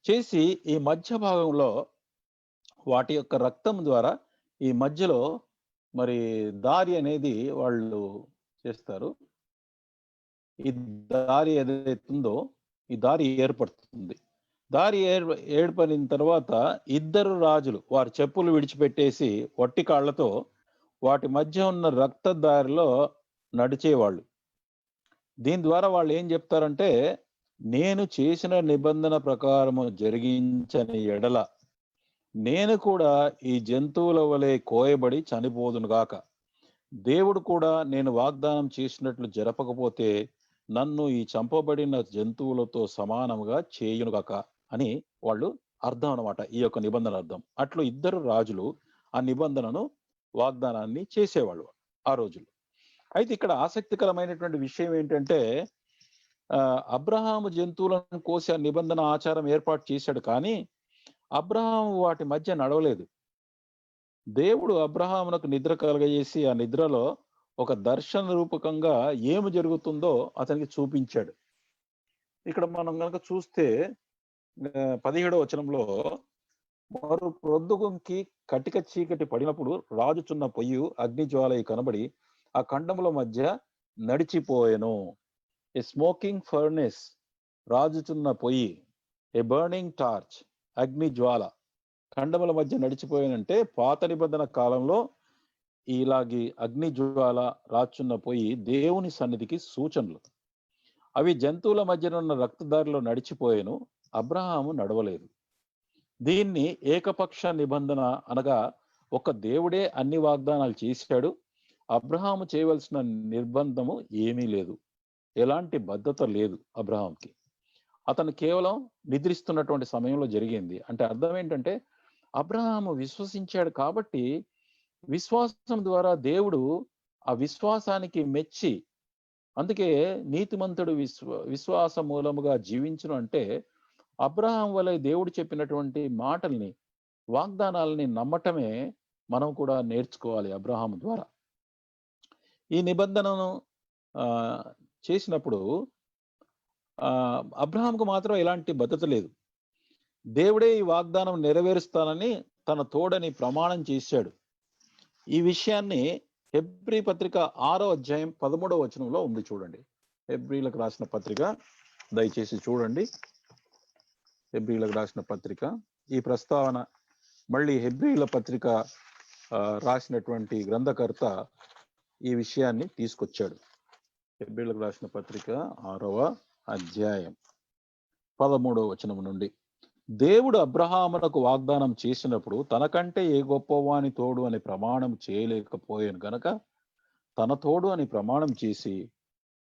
చేసి ఈ మధ్య భాగంలో వాటి యొక్క రక్తం ద్వారా ఈ మధ్యలో మరి దారి అనేది వాళ్ళు చేస్తారు. ఈ దారి ఏదైతుందో ఈ దారి ఏర్పడుతుంది. దారి ఏర్పడిన తర్వాత 2 రాజులు వారి చెప్పులు విడిచిపెట్టేసి వట్టి కాళ్లతో వాటి మధ్య ఉన్న రక్త దారిలో నడిచేవాళ్ళు. దీని ద్వారా వాళ్ళు ఏం చెప్తారంటే నేను చేసిన నిబంధన ప్రకారము జరిగించని ఎడల నేను కూడా ఈ జంతువుల వలె కోయబడి చనిపోదును గాక, దేవుడు కూడా నేను వాగ్దానం చేసినట్లు జరపకపోతే నన్ను ఈ చంపబడిన జంతువులతో సమానముగా చేయునుగాక అని వాళ్ళు అర్థం అన్నమాట. ఈ యొక్క నిబంధన అర్థం. అట్లు 2 రాజులు ఆ నిబంధనను వాగ్దానాన్ని చేసేవాళ్ళు ఆ రోజుల్లో. అయితే ఇక్కడ ఆసక్తికరమైనటువంటి విషయం ఏంటంటే అబ్రహాము జంతువులను కోసి ఆ నిబంధన ఆచారం ఏర్పాటు చేశాడు, కానీ అబ్రహాము వాటి మధ్య నడవలేదు. దేవుడు అబ్రహామునకు నిద్ర కలగజేసి ఆ నిద్రలో ఒక దర్శన రూపకంగా ఏమి జరుగుతుందో అతనికి చూపించాడు. ఇక్కడ మనం కనుక చూస్తే 17వ వచనంలో మరో ప్రొద్దుగుంకి కటిక చీకటి పడినప్పుడు రాజుచున్న పొయ్యి అగ్నిజ్వాల కనబడి ఆ ఖండముల మధ్య నడిచిపోయెను. ఏ స్మోకింగ్ ఫర్నెస్, రాజుచున్న పొయ్యి, ఏ బర్నింగ్ టార్చ్, అగ్ని జ్వాల ఖండముల మధ్య నడిచిపోయానంటే పాత నిబంధన కాలంలో ఇలాగి అగ్ని జ్వాల రాచున్న పొయ్యి దేవుని సన్నిధికి సూచనలు. అవి జంతువుల మధ్యనున్న రక్తదారిలో నడిచిపోయాను, అబ్రహాము నడవలేదు. దీన్ని ఏకపక్ష నిబంధన అనగా ఒక దేవుడే అన్ని వాగ్దానాలు చేశాడు. అబ్రహాము చేయవలసిన నిర్బంధము ఏమీ లేదు, ఎలాంటి బద్ధత లేదు అబ్రహాంకి. అతను కేవలం నిద్రిస్తున్నటువంటి సమయంలో జరిగింది. అంటే అర్థం ఏంటంటే అబ్రహాము విశ్వసించాడు కాబట్టి విశ్వాసం ద్వారా దేవుడు ఆ విశ్వాసానికి మెచ్చి, అందుకే నీతిమంతుడు విశ్వాస మూలముగా జీవించును అంటే అబ్రహాం వలె దేవుడు చెప్పినటువంటి మాటల్ని, వాగ్దానాలని నమ్మటమే మనం కూడా నేర్చుకోవాలి అబ్రహాం ద్వారా. ఈ నిబంధనను చేసినప్పుడు అబ్రహాంకు మాత్రం ఎలాంటి భద్రత లేదు. దేవుడే ఈ వాగ్దానం నెరవేరుస్తానని తన తోడని ప్రమాణం చేశాడు. ఈ విషయాన్ని హెబ్రీ పత్రిక 6వ అధ్యాయం 13వ వచనంలో ఉంది. చూడండి, హెబ్రీలకు రాసిన పత్రిక దయచేసి చూడండి. హెబ్రీలకు రాసిన పత్రిక, ఈ ప్రస్తావన మళ్ళీ హెబ్రీల పత్రిక రాసినటువంటి గ్రంథకర్త ఈ విషయాన్ని తీసుకొచ్చాడు. హెబ్రీలకు రాసిన పత్రిక 6వ అధ్యాయం 13వ వచనం నుండి, దేవుడు అబ్రహామునకు వాగ్దానం చేసినప్పుడు తనకంటే ఏ గొప్పవాని తోడు అని ప్రమాణం చేయలేకపోయాను గనక తన తోడు అని ప్రమాణం చేసి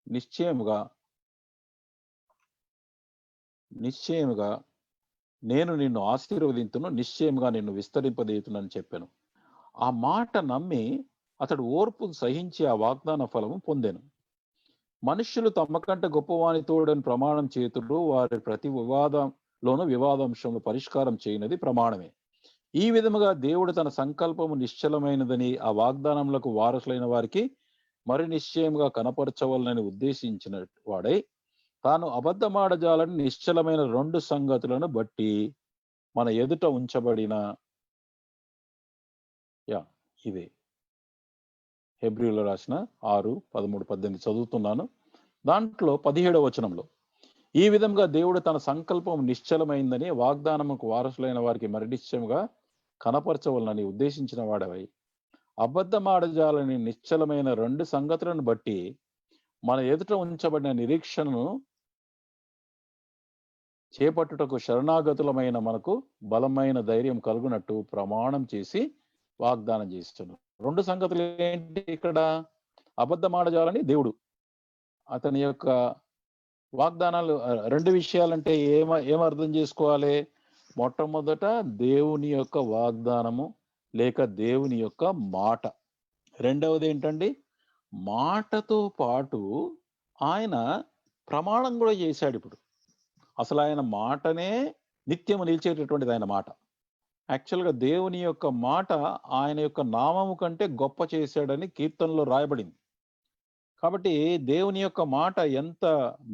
నిశ్చయముగా నేను నిన్ను ఆశీర్వదింతును, నిశ్చయముగా నిన్ను విస్తరింపదీతునని చెప్పాను. ఆ మాట నమ్మి అతడు ఓర్పు సహించి ఆ వాగ్దాన ఫలము పొందాను. మనుష్యులు తమకంటే గొప్పవాని తోడని ప్రమాణం చేతుడు వారి ప్రతి వివాదంలోనూ వివాదాంశంలో పరిష్కారం చేయనది ప్రమాణమే. ఈ విధముగా దేవుడు తన సంకల్పము నిశ్చలమైనదని ఆ వాగ్దానములకు వారసులైన వారికి మరి నిశ్చయముగా కనపరచవలనని ఉద్దేశించిన వాడై తాను అబద్ధమాడజాలని నిశ్చలమైన 2 సంగతులను బట్టి మన ఎదుట ఉంచబడిన ఇదే హెబ్రీలో రాసిన 6, 13, 18 చదువుతున్నాను. దాంట్లో 17వ వచనంలో, ఈ విధంగా దేవుడు తన సంకల్పం నిశ్చలమైందని వాగ్దానముకు వారసులైన వారికి మరి నిశ్చయముగా కనపరచవలనని ఉద్దేశించిన వాడవై అబద్ధమాడజాలని నిశ్చలమైన 2 సంగతులను బట్టి మన ఎదుట ఉంచబడిన నిరీక్షణను చేపట్టుటకు శరణాగతులమైన మనకు బలమైన ధైర్యం కలుగునట్టు ప్రమాణం చేసి వాగ్దానం చేస్తున్నాడు. 2 సంగతులు ఏంటి ఇక్కడ? అబద్ధమాడజాలని దేవుడు అతని యొక్క వాగ్దానాలు 2 విషయాలంటే ఏమర్థం చేసుకోవాలి? మొట్టమొదట దేవుని యొక్క వాగ్దానము లేక దేవుని యొక్క మాట. రెండవది ఏంటండి? మాటతో పాటు ఆయన ప్రమాణం కూడా చేశాడు. ఇప్పుడు అసలు ఆయన మాటనే నిత్యము నిలిచేటటువంటిది ఆయన మాట. యాక్చువల్గా దేవుని యొక్క మాట ఆయన యొక్క నామము కంటే గొప్ప చేశాడని కీర్తనలో రాయబడింది. కాబట్టి దేవుని యొక్క మాట ఎంత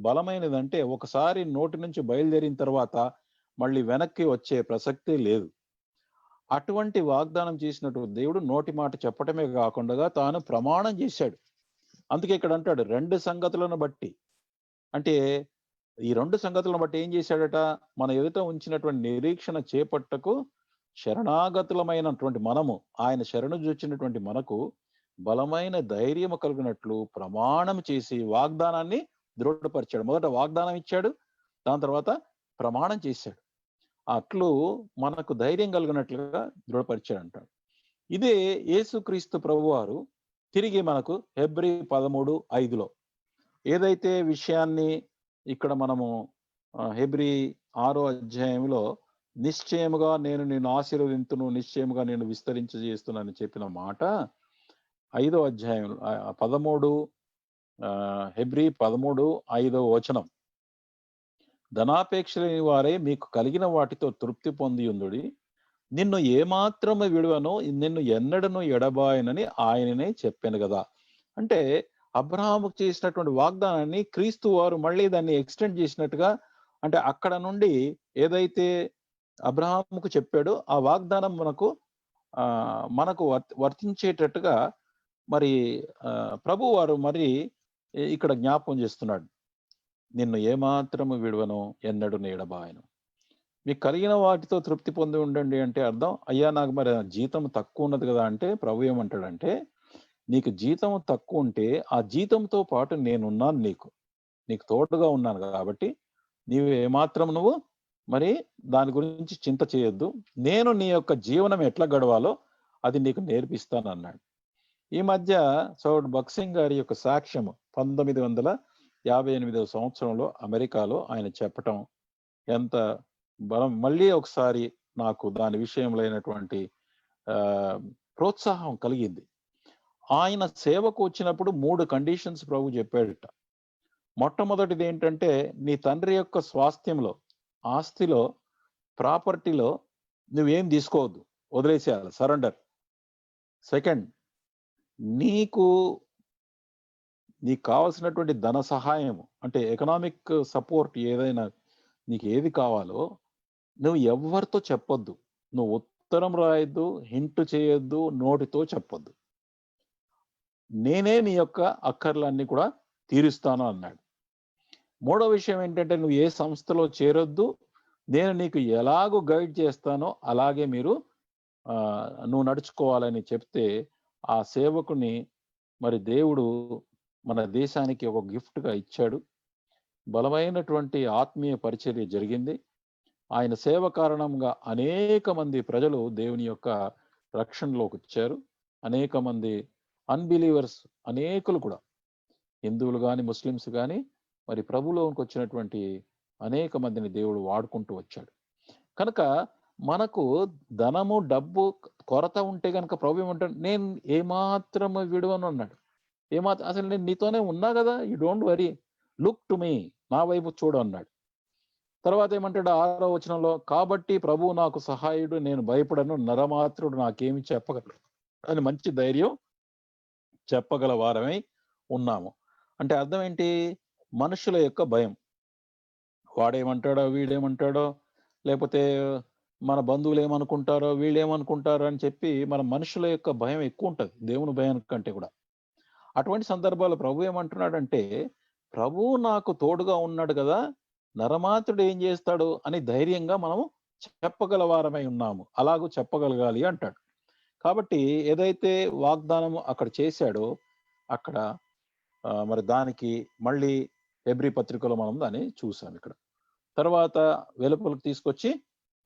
బలమైనదంటే ఒకసారి నోటి నుంచి బయలుదేరిన తర్వాత మళ్ళీ వెనక్కి వచ్చే ప్రసక్తే లేదు. అటువంటి వాగ్దానం చేసినటువంటి దేవుడు నోటి మాట చెప్పటమే కాకుండా తాను ప్రమాణం చేశాడు. అందుకే ఇక్కడ అంటాడు 2 సంగతులను బట్టి. అంటే ఈ 2 సంగతులను బట్టి ఏం చేశాడట? మన ఎదుట ఉంచినటువంటి నిరీక్షణ చేపట్టకు శరణాగతులమైనటువంటి మనము, ఆయన శరణు చూచినటువంటి మనకు బలమైన ధైర్యం కలిగినట్లు ప్రమాణం చేసి వాగ్దానాన్ని దృఢపరిచాడు. మొదట వాగ్దానం ఇచ్చాడు, దాని తర్వాత ప్రమాణం చేశాడు. అట్లు మనకు ధైర్యం కలిగినట్లుగా దృఢపరిచాడు అంటాడు. ఇదే యేసుక్రీస్తు ప్రభువారు తిరిగి మనకు హెబ్రీ 13:5లో ఏదైతే విషయాన్ని ఇక్కడ మనము హెబ్రీ 6వ అధ్యాయంలో నిశ్చయముగా నేను నిన్ను ఆశీర్వదింతును, నిశ్చయముగా నేను విస్తరించేస్తున్నానని చెప్పిన మాట 5వ అధ్యాయం 13 హెబ్రీ 13:5వ వచనం, ధనాపేక్ష లేని వారే మీకు కలిగిన వాటితో తృప్తి పొంది ఉందుడి, నిన్ను ఏమాత్రము విడువను, నిన్ను ఎన్నడను ఎడబాయనని ఆయననే చెప్పాను కదా. అంటే అబ్రహాముకు చేసినటువంటి వాగ్దానాన్ని క్రీస్తు వారు మళ్ళీ దాన్ని ఎక్స్టెండ్ చేసినట్టుగా, అంటే అక్కడ నుండి ఏదైతే అబ్రహాముకు చెప్పాడో ఆ వాగ్దానం మనకు వర్తించేటట్టుగా మరి ప్రభు వారు మరి ఇక్కడ జ్ఞాపకం చేస్తున్నాడు. నిన్ను ఏమాత్రము విడువను, ఎన్నడు ఎడబాయను, మీకు కలిగిన వాటితో తృప్తి పొంది ఉండండి. అంటే అర్థం, అయ్యా నాకు మరి జీతం తక్కువ ఉన్నది కదా అంటే ప్రభు ఏమంటాడంటే, నీకు జీతం తక్కువ ఉంటే ఆ జీతంతో పాటు నేనున్నాను, నీకు తోడుగా ఉన్నాను కాబట్టి నీవు ఏమాత్రం మరి దాని గురించి చింత చేయొద్దు, నేను నీ యొక్క జీవనం ఎట్లా గడవాలో అది నీకు నేర్పిస్తాను అన్నాడు. ఈ మధ్య సౌడ్ బక్సింగ్ గారి యొక్క సాక్ష్యము 1958 సంవత్సరంలో అమెరికాలో ఆయన చెప్పటం ఎంత బలం, మళ్ళీ ఒకసారి నాకు దాని విషయంలో అయినటువంటి ప్రోత్సాహం కలిగింది. ఆయన సేవకు వచ్చినప్పుడు 3 కండిషన్స్ ప్రభు చెప్పాడట. మొట్టమొదటిది ఏంటంటే, నీ తండ్రి యొక్క స్వాస్థ్యంలో, ఆస్తిలో, ప్రాపర్టీలో నువ్వేం తీసుకోవద్దు, వదిలేసేయాలి, సరెండర్. సెకండ్, నీకు కావాల్సినటువంటి ధన సహాయం అంటే ఎకనామిక్ సపోర్ట్ ఏదైనా నీకు ఏది కావాలో నువ్వు ఎవరితో చెప్పొద్దు, నువ్వు ఉత్తరం రాయొద్దు, హింట్ చేయొద్దు, నోటితో చెప్పొద్దు, నేనే నీ యొక్క అక్కర్లన్నీ కూడా తీరుస్తాను అన్నాడు. మూడో విషయం ఏంటంటే, నువ్వు ఏ సంస్థలో చేరొద్దు, నేను నీకు ఎలాగో గైడ్ చేస్తానో అలాగే మీరు నువ్వు నడుచుకోవాలని చెప్తే ఆ సేవకుని మరి దేవుడు మన దేశానికి ఒక గిఫ్ట్గా ఇచ్చాడు. బలమైనటువంటి ఆత్మీయ పరిచర్య జరిగింది. ఆయన సేవ కారణంగా అనేక మంది ప్రజలు దేవుని యొక్క రక్షణలోకి వచ్చారు. అనేక మంది అన్బిలీవర్స్, అనేకులు కూడా హిందువులు కానీ ముస్లిమ్స్ కానీ మరి ప్రభువులోకి వచ్చినటువంటి అనేక మందిని దేవుడు వాడుకుంటూ వచ్చాడు. కనుక మనకు ధనము డబ్బు కొరత ఉంటే కనుక ప్రభు ఏమంటాడు, నేను ఏమాత్రము విడువను అన్నాడు. అసలు నేను నీతోనే ఉన్నా కదా, you don't worry, look to me, నా వైపు చూడు అన్నాడు. తర్వాత ఏమంటాడు 6వ వచనంలో, కాబట్టి ప్రభువు నాకు సహాయుడు, నేను భయపడను, నరమాత్రుడు నాకేమి చెప్పగలడు అని మంచి ధైర్యం చెప్పగల వారమై ఉన్నాము. అంటే అర్థం ఏంటి? మనుషుల యొక్క భయం, వాడేమంటాడో వీడేమంటాడో, లేకపోతే మన బంధువులు ఏమనుకుంటారో వీళ్ళు ఏమనుకుంటారో అని చెప్పి మన మనుషుల యొక్క భయం ఎక్కువ ఉంటుంది దేవుని భయం కంటే కూడా. అటువంటి సందర్భాలు ప్రభు ఏమంటున్నాడంటే, ప్రభువు నాకు తోడుగా ఉన్నాడు కదా, నరమాత్రుడు ఏం చేస్తాడు అని ధైర్యంగా మనము చెప్పగల వారమై ఉన్నాము, అలాగూ చెప్పగలగాలి అంటాడు. కాబట్టి ఏదైతే వాగ్దానము అక్కడ చేశాడో అక్కడ మరి దానికి మళ్ళీ హెబ్రీ పత్రికలో మనం దాన్ని చూసాం. ఇక్కడ తర్వాత వెలుపలకు తీసుకొచ్చి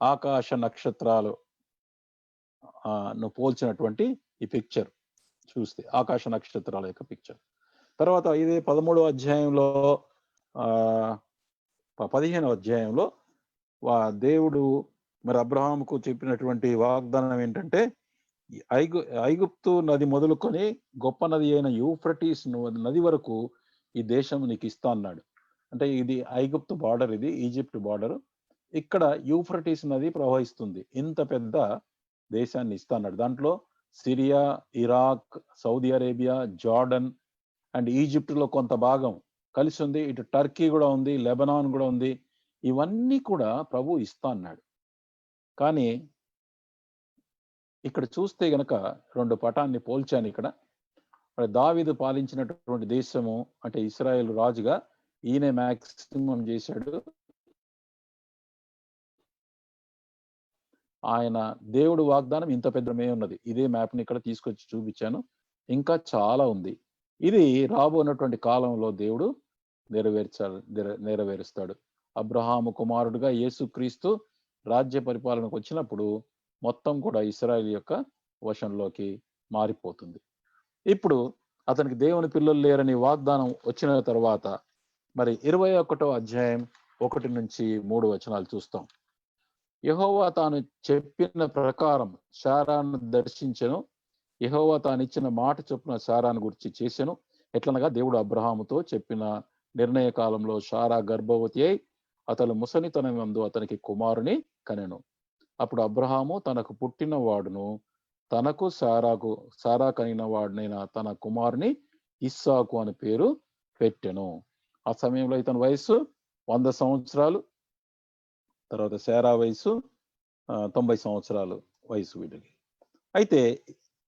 ఆకాశ నక్షత్రాలు పోల్చినటువంటి ఈ పిక్చర్ చూస్తే, ఆకాశ నక్షత్రాల యొక్క పిక్చర్. తర్వాత ఇదే 13వ అధ్యాయంలో 15వ అధ్యాయంలో దేవుడు మరి అబ్రహాముకు చెప్పినటువంటి వాగ్దానం ఏంటంటే, ఐగుప్తు నది మొదలుకొని గొప్ప నది అయిన యూఫ్రటీస్ నది వరకు ఈ దేశం నీకు ఇస్తా అన్నాడు. అంటే ఇది ఐగుప్తు బార్డర్, ఇది ఈజిప్ట్ బార్డర్. ఇక్కడ యూఫ్రటీస్ నది ప్రవహిస్తుంది, ఇంత పెద్ద దేశాన్ని ఇస్తా అన్నాడు. దాంట్లో Syria, Iraq, Saudi Arabia, Jordan and Egypt లో కొంత భాగం కలిసి ఉంది. ఇటు టర్కీ కూడా ఉంది, లెబనాన్ కూడా ఉంది. ఇవన్నీ కూడా ప్రభు ఇస్తా అన్నాడు. కానీ ఇక్కడ చూస్తే గనక 2 పటాన్ని పోల్చాను. ఇక్కడ దావీదు పాలించినటువంటి దేశము అంటే ఇశ్రాయేలు రాజుగా ఈయన మ్యాక్సిమం చేశాడు. ఆయన దేవుడు వాగ్దానం ఇంత పెద్దమే ఉన్నది. ఇదే మ్యాప్ని ఇక్కడ తీసుకొచ్చి చూపించాను. ఇంకా చాలా ఉంది. ఇది రాబోనటువంటి కాలంలో దేవుడు నెరవేరుస్తాడు. అబ్రహాము కుమారుడుగా యేసుక్రీస్తు రాజ్య పరిపాలనకు వచ్చినప్పుడు మొత్తం కూడా ఇశ్రాయేలు యొక్క వశంలోకి మారిపోతుంది. ఇప్పుడు అతనికి దేవుని పిల్లలు లేరని వాగ్దానం వచ్చిన తర్వాత మరి 21వ అధ్యాయం 1 నుంచి 3 వచనాలు చూస్తాం. యెహోవా తాను చెప్పిన ప్రకారం శారాను దర్శించెను. యెహోవా తాను ఇచ్చిన మాట చొప్పున శారాను గురించి చేసెను. ఎట్లనగా దేవుడు అబ్రహాముతో చెప్పిన నిర్ణయ కాలంలో శారా గర్భవతి అయి అతను ముసలితనమందు అతనికి కుమారుని కనెను. అప్పుడు అబ్రహాము తనకు పుట్టిన వాడును తనకు శారా కనిన వాడినైన తన కుమారుని ఇస్సాకు అని పేరు పెట్టెను. ఆ సమయంలో ఇతని వయసు 100 సంవత్సరాలు. తర్వాత శారా వయసు 90 సంవత్సరాలు వయసు వీడికి. అయితే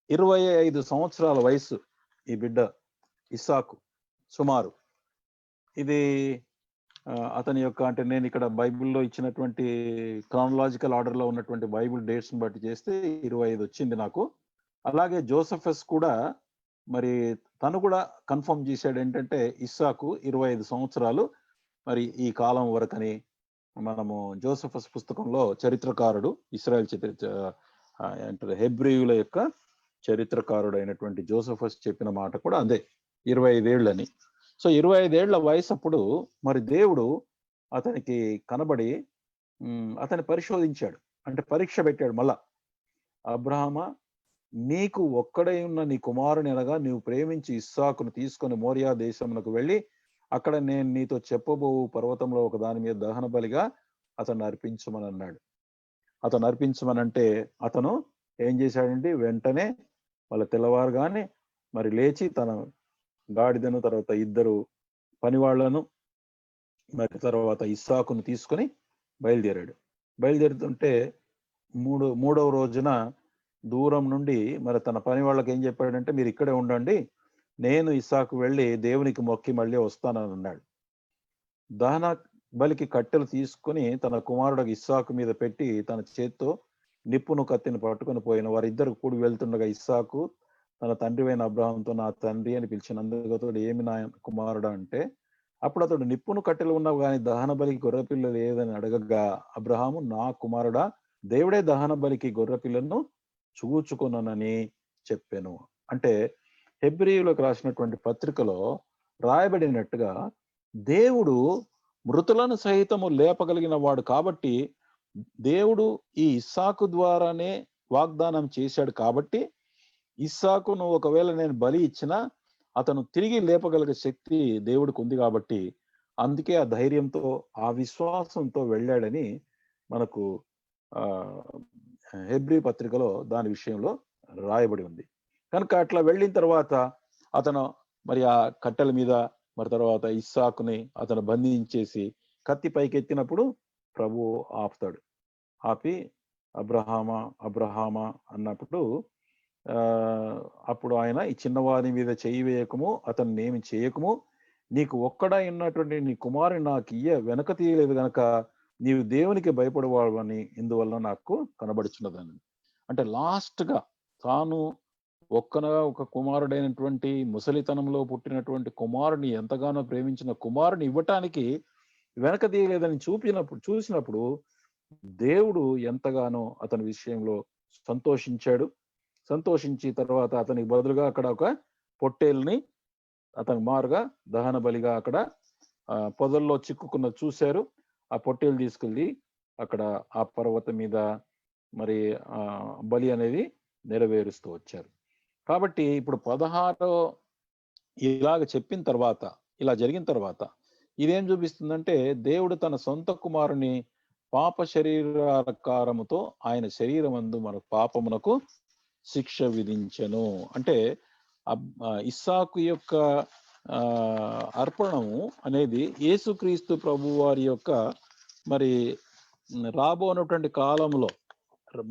25 సంవత్సరాల వయసు ఈ బిడ్డ ఇస్సాకు సుమారు. ఇది అతని యొక్క అంటే నేను ఇక్కడ బైబిల్లో ఇచ్చినటువంటి క్రానలాజికల్ ఆర్డర్లో ఉన్నటువంటి బైబిల్ డేట్స్ని బట్టి చేస్తే 25 వచ్చింది నాకు. అలాగే జోసెఫస్ కూడా మరి తను కూడా కన్ఫర్మ్ చేశాడు ఏంటంటే ఇస్సాకు 25 సంవత్సరాలు మరి ఈ కాలం వరకని మనము జోసెఫస్ పుస్తకంలో చరిత్రకారుడు ఇస్రాయల్ అంటారు హెబ్రీయుల యొక్క చరిత్రకారుడు అయినటువంటి జోసెఫస్ చెప్పిన మాట కూడా అదే 25 ఏళ్ళని. సో 25 ఏళ్ల వయసు అప్పుడు మరి దేవుడు అతనికి కనబడి అతన్ని పరిశోధించాడు, అంటే పరీక్ష పెట్టాడు. మళ్ళా అబ్రహామా, నీకు ఒక్కడై ఉన్న నీ కుమారుని అనగా నీవు ప్రేమించి ఇస్సాకును తీసుకొని మోరియా దేశమునకు వెళ్ళి అక్కడ నేను నీతో చెప్పబో పర్వతంలో ఒక దాని మీద దహన బలిగా అతను అర్పించమని అన్నాడు. అతను అర్పించమనంటే అతను ఏం చేశాడండి, వెంటనే వాళ్ళ తెల్లవారుగానే మరి లేచి తన గాడిదను తర్వాత 2 పనివాళ్లను మరి తర్వాత ఇస్సాకును తీసుకొని బయలుదేరాడు. బయలుదేరుతుంటే మూడవ రోజున దూరం నుండి మరి తన పని వాళ్ళకి ఏం చెప్పాడంటే, మీరు ఇక్కడే ఉండండి, నేను ఇస్సాకు వెళ్ళి దేవునికి మొక్కి మళ్ళీ వస్తానని అన్నాడు. దహన బలికి కట్టెలు తీసుకుని తన కుమారుడు ఇస్సాకు మీద పెట్టి తన చేత్తో నిప్పును కత్తిని పట్టుకొని పోయిన వారిద్దరు కూడి వెళ్తుండగా ఇస్సాకు తన తండ్రి అయిన అబ్రహాంతో నా తండ్రి అని పిలిచినందుకు అతడు ఏమి నా కుమారుడు అంటే, అప్పుడు అతడు నిప్పును కట్టెలు ఉన్నావు కానీ దహన బలికి గొర్రెపిల్ల లేదని అడగగా అబ్రహాము, నా కుమారుడా, దేవుడే దహన బలికి గొర్రెపిల్లను చూచుకొనని చెప్పాను. అంటే హెబ్రీయులకు రాసినటువంటి పత్రికలో రాయబడినట్టుగా దేవుడు మృతులను సహితము లేపగలిగిన వాడు కాబట్టి, దేవుడు ఈ ఇస్సాకు ద్వారానే వాగ్దానం చేశాడు కాబట్టి, ఇస్సాకును ఒకవేళ నేను బలి ఇచ్చినా అతను తిరిగి లేపగలిగే శక్తి దేవుడికి ఉంది కాబట్టి, అందుకే ఆ ధైర్యంతో ఆ విశ్వాసంతో వెళ్ళాడని మనకు హెబ్రీ పత్రికలో దాని విషయంలో రాయబడి ఉంది. కనుక అట్లా వెళ్ళిన తర్వాత అతను మరి ఆ కట్టెల మీద మరి తర్వాత ఇస్సాకుని అతను బంధించేసి కత్తి పైకెత్తినప్పుడు ప్రభు ఆపుతాడు. ఆపి అబ్రహామా అబ్రహామా అన్నప్పుడు అప్పుడు ఆయన, ఈ చిన్నవారి మీద చేయి వేయకము, అతన్ని ఏమి చేయకము, నీకు ఒక్కడై ఉన్నటువంటి నీ కుమారుని నాకు వెనక తీయలేదు గనక నీవు దేవునికి భయపడేవాడని ఇందువల్ల నాకు కనబడుచున్నదని. అంటే లాస్ట్ గా తాను ఒక్కనగా ఒక కుమారుడైనటువంటి ముసలితనంలో పుట్టినటువంటి కుమారుని ఎంతగానో ప్రేమించిన కుమారుని ఇవ్వటానికి వెనక తీయలేదని చూసినప్పుడు దేవుడు ఎంతగానో అతని విషయంలో సంతోషించి తర్వాత అతనికి బదులుగా అక్కడ ఒక పొట్టేల్ని అతని మారుగా దహన బలిగా అక్కడ పొదల్లో చిక్కుకున్న చూశారు. ఆ పొట్టేలు తీసుకెళ్ళి అక్కడ ఆ పర్వతం మీద మరి బలి అనేది నెరవేరుస్తూ వచ్చారు. కాబట్టి ఇప్పుడు 16 ఇలాగ చెప్పిన తర్వాత, ఇలా జరిగిన తర్వాత ఇదేం చూపిస్తుందంటే, దేవుడు తన సొంత కుమారుని పాప శరీరాకారముతో ఆయన శరీరమందు మన పాపమునకు శిక్ష విధించెను. అంటే ఇస్సాకు యొక్క అర్పణము అనేది యేసుక్రీస్తు ప్రభు వారి యొక్క మరి రాబోనటువంటి కాలంలో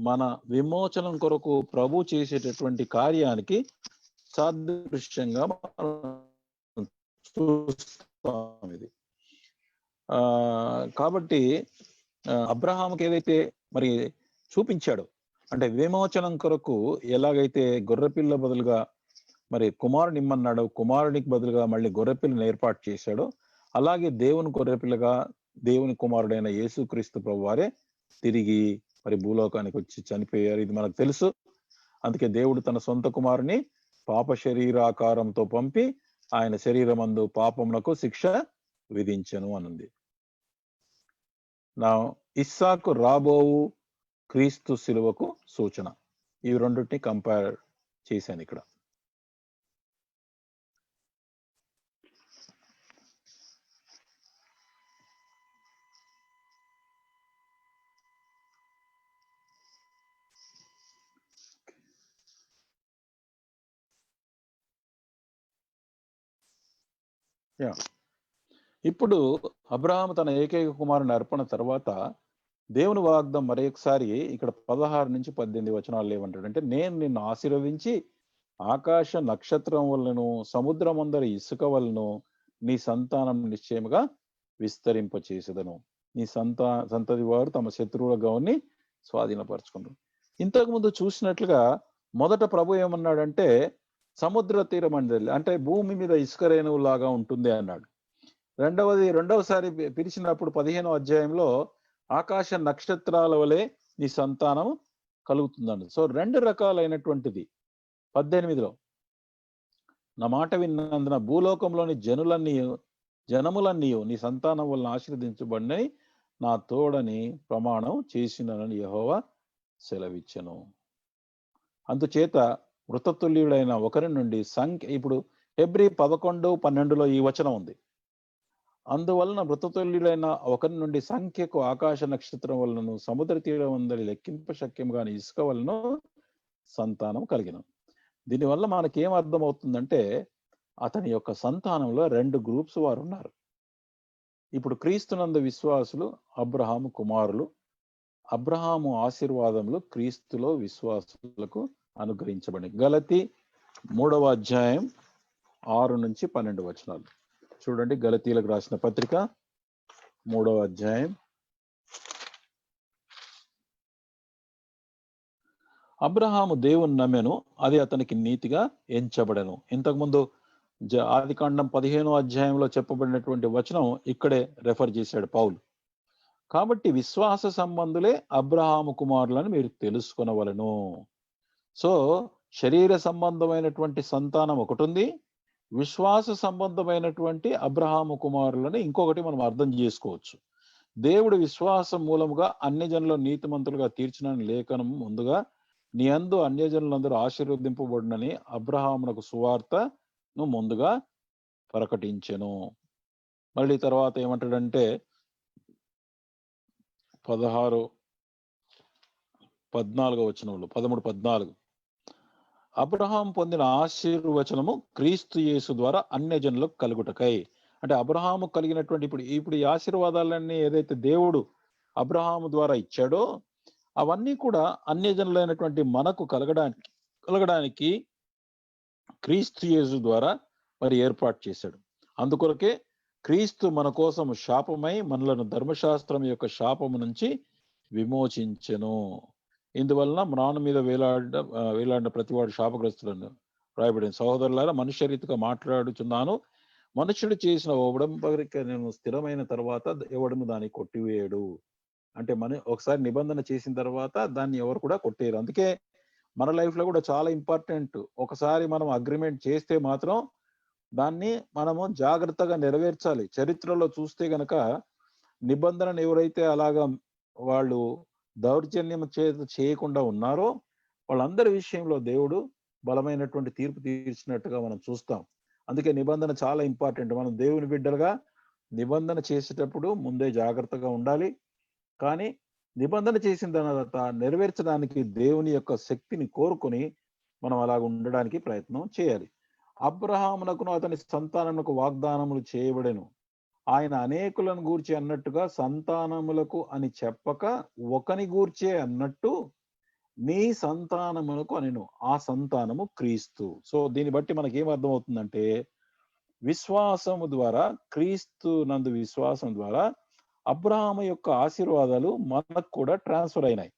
మన విమోచనం కొరకు ప్రభు చేసేటటువంటి కార్యానికి సాదృశ్యంగా చూస్తాం ఇది. కాబట్టి అబ్రహాముకి ఏదైతే మరి చూపించాడో, అంటే విమోచనం కొరకు ఎలాగైతే గొర్రెపిల్ల బదులుగా మరి కుమారుని ఇమ్మన్నాడు, కుమారునికి బదులుగా మళ్ళీ గొర్రెపిల్లను ఏర్పాటు చేశాడో, అలాగే దేవుని గొర్రెపిల్లగా దేవుని కుమారుడైన యేసుక్రీస్తు ప్రభు వారే తిరిగి మరి భూలోకానికి వచ్చి చనిపోయారు. ఇది మనకు తెలుసు. అందుకే దేవుడు తన సొంత కుమారుని పాప శరీరాకారంతో పంపి ఆయన శరీరమందు పాపమునకు శిక్ష విధించెను అనుంది. నా ఇస్సాకు రాబోవు క్రీస్తు శిలువకు సూచన. ఈ రెండింటిని కంపేర్ చేశాను ఇక్కడ. ఇప్పుడు అబ్రహాము తన ఏకైక కుమారుని అర్పణ తర్వాత దేవుని వాగ్దానం మరొకసారి ఇక్కడ 16 నుంచి 18 వచనాలు ఏమంటాడు అంటే, నేను నిన్ను ఆశీర్వదించి ఆకాశ నక్షత్రం వలన సముద్రమందరి ఇసుక వలన నీ సంతానం నిశ్చయముగా విస్తరింపచేసేదను. నీ సంతతి వారు తమ శత్రువుల గౌని స్వాధీనపరచుకున్నారు. ఇంతకు ముందు చూసినట్లుగా మొదట ప్రభు ఏమన్నాడంటే, సముద్ర తీరం అంటే భూమి మీద ఇసుక రేణువు లాగా ఉంటుంది అన్నాడు. రెండవసారి పిలిచినప్పుడు 15వ అధ్యాయంలో ఆకాశ నక్షత్రాల వలె నీ సంతానం కలుగుతుందండి. సో 2 రకాలైనటువంటిది. 18లో నా మాట విన్నందున భూలోకంలోని జనములన్నీ నీ సంతానం వలన ఆశీర్వదించబడినై నా తోడని ప్రమాణం చేసినని యెహోవా సెలవిచ్చెను. అందుచేత మృతతుల్యుడైన ఒకరి నుండి ఇప్పుడు హెబ్రీ 11:12లో ఈ వచనం ఉంది. అందువలన మృతతుల్యుడైన ఒకరి నుండి సంఖ్యకు ఆకాశ నక్షత్రం వలన సముద్ర తీరం అందరి లెక్కింప శక్యం కాని ఇసుక వలన సంతానం కలిగిన. దీనివల్ల మనకేం అర్థమవుతుందంటే అతని యొక్క సంతానంలో 2 గ్రూప్స్ వారు ఉన్నారు. ఇప్పుడు క్రీస్తునందు విశ్వాసులు అబ్రహాము కుమారులు. అబ్రహాము ఆశీర్వాదములు క్రీస్తులో విశ్వాసులకు అనుగ్రహించబడి. గలతీ 3వ అధ్యాయం 6-12 వచనాలు చూడండి. గలతీలకు రాసిన పత్రిక 3వ అధ్యాయం. అబ్రహాము దేవుని నమ్మెను, అది అతనికి నీతిగా ఎంచబడెను. ఇంతకుముందు ఆదికాండం 15వ అధ్యాయంలో చెప్పబడినటువంటి వచనం ఇక్కడే రెఫర్ చేశాడు పౌలు. కాబట్టి విశ్వాస సంబంధులే అబ్రహాము కుమారులను మీరు తెలుసుకొనవలెను. సో శరీర సంబంధమైనటువంటి సంతానం ఒకటి ఉంది, విశ్వాస సంబంధమైనటువంటి అబ్రహాము కుమారులను ఇంకొకటి మనం అర్థం చేసుకోవచ్చు. దేవుడు విశ్వాసం మూలముగా అన్ని జనుల నీతిమంతులుగా తీర్చినని లేఖనం ముందుగా నీ యందు అన్యజనులందరూ ఆశీర్వదింపబడినని అబ్రహామునకు సువార్తను ముందుగా ప్రకటించెను. మళ్ళీ తర్వాత ఏమంటాడంటే 14 వచనంలో 13-14 అబ్రహాం పొందిన ఆశీర్వచనము క్రీస్తు యేసు ద్వారా అన్యజనులకు కలుగుటకై. అంటే అబ్రహాము కలిగినటువంటి ఇప్పుడు ఈ ఆశీర్వాదాలన్నీ ఏదైతే దేవుడు అబ్రహాము ద్వారా ఇచ్చాడో అవన్నీ కూడా అన్యజనులైనటువంటి మనకు కలగడానికి క్రీస్తు యేసు ద్వారా మరి ఏర్పాటు చేశాడు. అందుకొరకే క్రీస్తు మన కోసం శాపమై మనలను ధర్మశాస్త్రం యొక్క శాపము నుంచి విమోచించెను. ఇందువలన మ్రాను మీద వేలాడిన ప్రతివాడు శాపగ్రస్తులను రాయబడింది. సహోదరులారా, మనుష్య రీతిగా మాట్లాడుచున్నాను. మనుష్యుడు చేసిన ఉడంబడిక నేను స్థిరమైన తర్వాత ఎవడును దాన్ని కొట్టివేయడు. అంటే ఒకసారి నిబంధన చేసిన తర్వాత దాన్ని ఎవరు కూడా కొట్టేయరు. అందుకే మన లైఫ్ లో కూడా చాలా ఇంపార్టెంట్. ఒకసారి మనం అగ్రిమెంట్ చేస్తే మాత్రం దాన్ని మనము జాగ్రత్తగా నెరవేర్చాలి. చరిత్రలో చూస్తే గనక నిబంధనను ఎవరైతే అలాగా వాళ్ళు దౌర్జన్యం చేయకుండా ఉన్నారో వాళ్ళందరి విషయంలో దేవుడు బలమైనటువంటి తీర్పు తీర్చినట్టుగా మనం చూస్తాం. అందుకే నిబంధన చాలా ఇంపార్టెంట్. మనం దేవుని బిడ్డలుగా నిబంధన చేసేటప్పుడు ముందే జాగ్రత్తగా ఉండాలి. కానీ నిబంధన చేసిన తర్వాత నెరవేర్చడానికి దేవుని యొక్క శక్తిని కోరుకొని మనం అలాగ ఉండడానికి ప్రయత్నం చేయాలి. అబ్రహామునకును అతని సంతానములకు వాగ్దానములు చేయబడెను. ఆయన అనేకులను గూర్చి అన్నట్టుగా సంతానములకు అని చెప్పక ఒకని గూర్చే అన్నట్టు నీ సంతానములకు అనెను. ఆ సంతానము క్రీస్తు. సో దీన్ని బట్టి మనకి ఏం అర్థమవుతుందంటే విశ్వాసము ద్వారా, క్రీస్తు నందు విశ్వాసం ద్వారా అబ్రహాము యొక్క ఆశీర్వాదాలు మనకు కూడా ట్రాన్స్ఫర్ అయినాయి.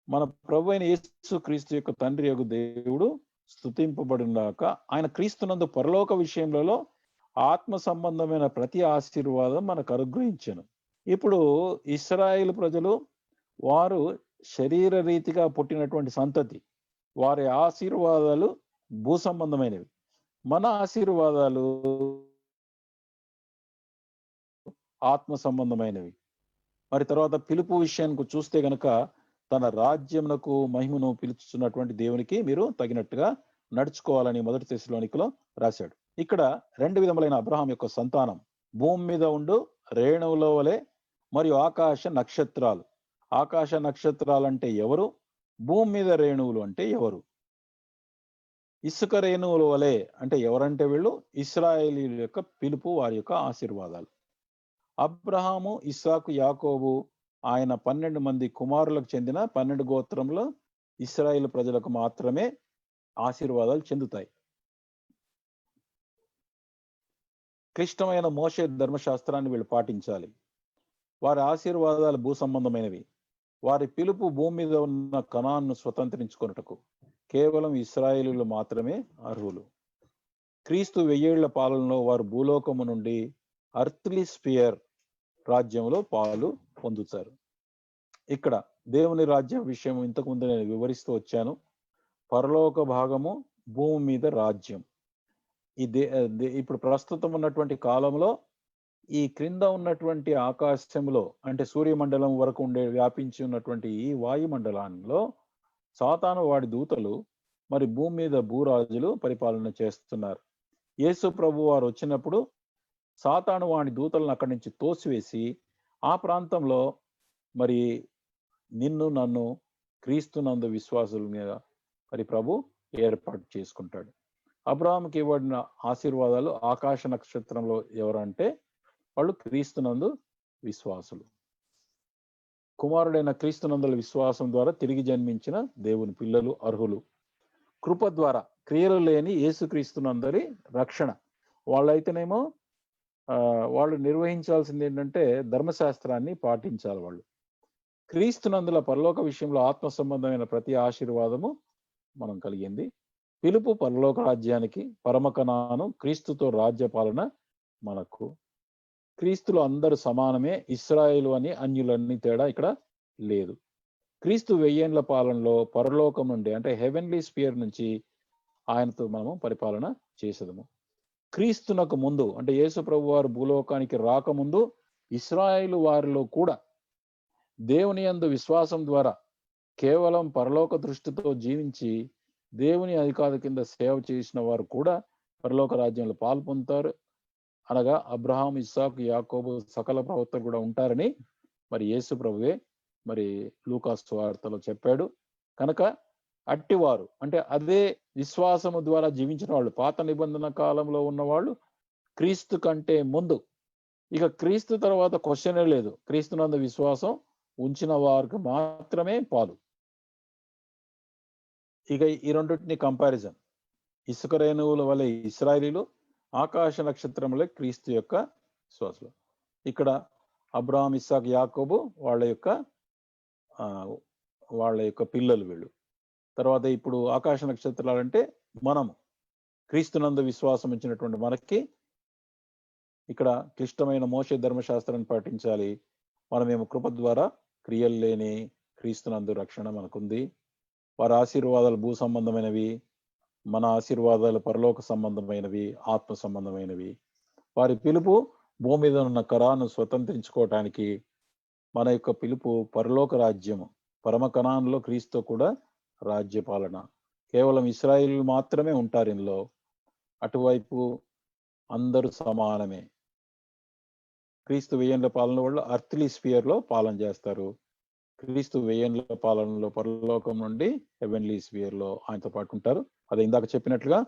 మన ప్రభు అయిన యేసు క్రీస్తు యొక్క తండ్రి యొక్క దేవుడు స్తుతింపబడినాక ఆయన క్రీస్తునందు పరలోక విషయంలో ఆత్మ సంబంధమైన ప్రతి ఆశీర్వాదం మనకు అనుగ్రహించెను. ఇప్పుడు ఇశ్రాయేలు ప్రజలు వారు శరీర రీతిగా పుట్టినటువంటి సంతతి, వారి ఆశీర్వాదాలు భూ సంబంధమైనవి. మన ఆశీర్వాదాలు ఆత్మ సంబంధమైనవి. మరి తర్వాత పిలుపు విషయానికి చూస్తే గనక తన రాజ్యమునకు మహిమను పిలుచుతున్నటువంటి దేవునికి మీరు తగినట్టుగా నడుచుకోవాలని 1 తెస్సలోనికలో రాశాడు. ఇక్కడ 2 విధములైన అబ్రహాం యొక్క సంతానం భూమి మీద ఉండు రేణువుల వలె మరియు ఆకాశ నక్షత్రాలు. ఆకాశ నక్షత్రాలు అంటే ఎవరు? భూమి మీద రేణువులు అంటే ఎవరు? ఇసుక రేణువుల వలె అంటే ఎవరంటే వీళ్ళు ఇశ్రాయేలీయుల యొక్క పిలుపు, వారి యొక్క ఆశీర్వాదాలు. అబ్రహాము, ఇస్సాకు, యాకోబు ఆయన 12 మంది కుమారులకు చెందిన 12 గోత్రంలో ఇశ్రాయేలు ప్రజలకు మాత్రమే ఆశీర్వాదాలు చెందుతాయి. క్లిష్టమైన మోషే ధర్మశాస్త్రాన్ని వీళ్ళు పాటించాలి. వారి ఆశీర్వాదాలు భూ సంబంధమైనవి. వారి పిలుపు భూమి మీద ఉన్న కనాన్ను స్వతంత్రించుకొనుటకు కేవలం ఇశ్రాయేలీయులు మాత్రమే అర్హులు. క్రీస్తు 1000 ఏళ్ల పాలనలో వారు భూలోకము నుండి అర్త్లీ స్పియర్ రాజ్యంలో పాలు పొందుతారు. ఇక్కడ దేవుని రాజ్యం విషయం ఇంతకుముందు నేను వివరిస్తూ వచ్చాను. పరలోక భాగము, భూమి మీద రాజ్యం. ఇప్పుడు ప్రస్తుతం ఉన్నటువంటి కాలంలో ఈ క్రింద ఉన్నటువంటి ఆకాశంలో అంటే సూర్యమండలం వరకు వ్యాపించి ఉన్నటువంటి ఈ వాయుమండలంలో సాతాను వాడి దూతలు మరి భూమి మీద భూరాజులు పరిపాలన చేస్తున్నారు. యేసు ప్రభు వారు వచ్చినప్పుడు సాతాను వాడి దూతలను అక్కడి నుంచి తోసివేసి ఆ ప్రాంతంలో మరి నిన్ను నన్ను క్రీస్తునందు విశ్వాసుల మీద మరి ప్రభు ఏర్పాటు చేసుకుంటాడు. అబ్రహాముకి ఇవ్వబడిన ఆశీర్వాదాలు ఆకాశ నక్షత్రంలో ఎవరంటే వాళ్ళు క్రీస్తునందు విశ్వాసులు. కుమారుడైన క్రీస్తునందుల విశ్వాసం ద్వారా తిరిగి జన్మించిన దేవుని పిల్లలు అర్హులు. కృప ద్వారా క్రియలు లేని యేసుక్రీస్తునందరి రక్షణ. వాళ్ళైతేనేమో వాళ్ళు నిర్వహించాల్సింది ఏంటంటే ధర్మశాస్త్రాన్ని పాటించాలి. వాళ్ళు క్రీస్తునందుల పరలోక విషయంలో ఆత్మ సంబంధమైన ప్రతి ఆశీర్వాదము మనం కలిగింది. పిలుపు పరలోక రాజ్యానికి, పరమకణాను క్రీస్తుతో రాజ్యపాలన మనకు. క్రీస్తులో అందరూ సమానమే, ఇశ్రాయేలు అని అన్యులన్నీ తేడా ఇక్కడ లేదు. క్రీస్తు 1000 ఏళ్ల పాలనలో పరలోకం నుండి అంటే హెవెన్లీ స్పియర్ నుంచి ఆయనతో మనము పరిపాలన చేసేదము. క్రీస్తునకు ముందు అంటే యేసు ప్రభు వారు భూలోకానికి రాకముందు ఇశ్రాయేలు వారిలో కూడా దేవుని యందు విశ్వాసం ద్వారా కేవలం పరలోక దృష్టితో జీవించి దేవుని అధికారి కింద సేవ చేసిన వారు కూడా పరలోక రాజ్యంలో పాల్పొందుతారు. అనగా అబ్రహాం, ఇస్సాకు, యాకోబు సకల ప్రవక్తలు కూడా ఉంటారని మరి యేసు ప్రభువే మరి లూకాసు వార్తలో చెప్పాడు. కనుక అట్టివారు అంటే అదే విశ్వాసము ద్వారా జీవించిన వాళ్ళు, పాత నిబంధన కాలంలో ఉన్నవాళ్ళు క్రీస్తు కంటే ముందు, ఇక క్రీస్తు తర్వాత క్వశ్చనే లేదు. క్రీస్తునందు విశ్వాసం ఉంచిన వారికి మాత్రమే పాలు. ఇక ఈ రెండింటిని కంపారిజన్, ఇసుక రేణువుల వలె ఇశ్రాయేలీలు, ఆకాశ నక్షత్రములే క్రీస్తు యొక్క విశ్వాసులు. ఇక్కడ అబ్రహాం, ఇస్సాకు, యాకోబు వాళ్ళ యొక్క పిల్లలు వీళ్ళు. తర్వాత ఇప్పుడు ఆకాశ నక్షత్రాలు అంటే మనము క్రీస్తునందు విశ్వాసం ఇచ్చినటువంటి మనకి ఇక్కడ క్లిష్టమైన మోషే ధర్మశాస్త్రాన్ని పాటించాలి. మనమేమో కృప ద్వారా క్రియలు లేని క్రీస్తునందు రక్షణ మనకుంది. వారి ఆశీర్వాదాలు భూ సంబంధమైనవి, మన ఆశీర్వాదాలు పరలోక సంబంధమైనవి, ఆత్మ సంబంధమైనవి. వారి పిలుపు భూమి మీద ఉన్న కరాను స్వతంత్రించుకోవటానికి, మన యొక్క పిలుపు పరలోక రాజ్యము, పరమ కణాన్లో క్రీస్తు కూడా రాజ్యపాలన. కేవలం ఇశ్రాయేలు మాత్రమే ఉంటారు ఇందులో. అటువైపు అందరూ సమానమే. క్రీస్తు 1000 ఏళ్ల పాలన వాళ్ళు అర్త్లీ స్పియర్ లో పాలన చేస్తారు. క్రీస్తు 1000 ఏళ్ల పాలనలో పరలోకం నుండి హెవెన్లీ స్పియర్ లో ఆయనతో పాటు ఉంటారు. అదే ఇందాక చెప్పినట్లుగా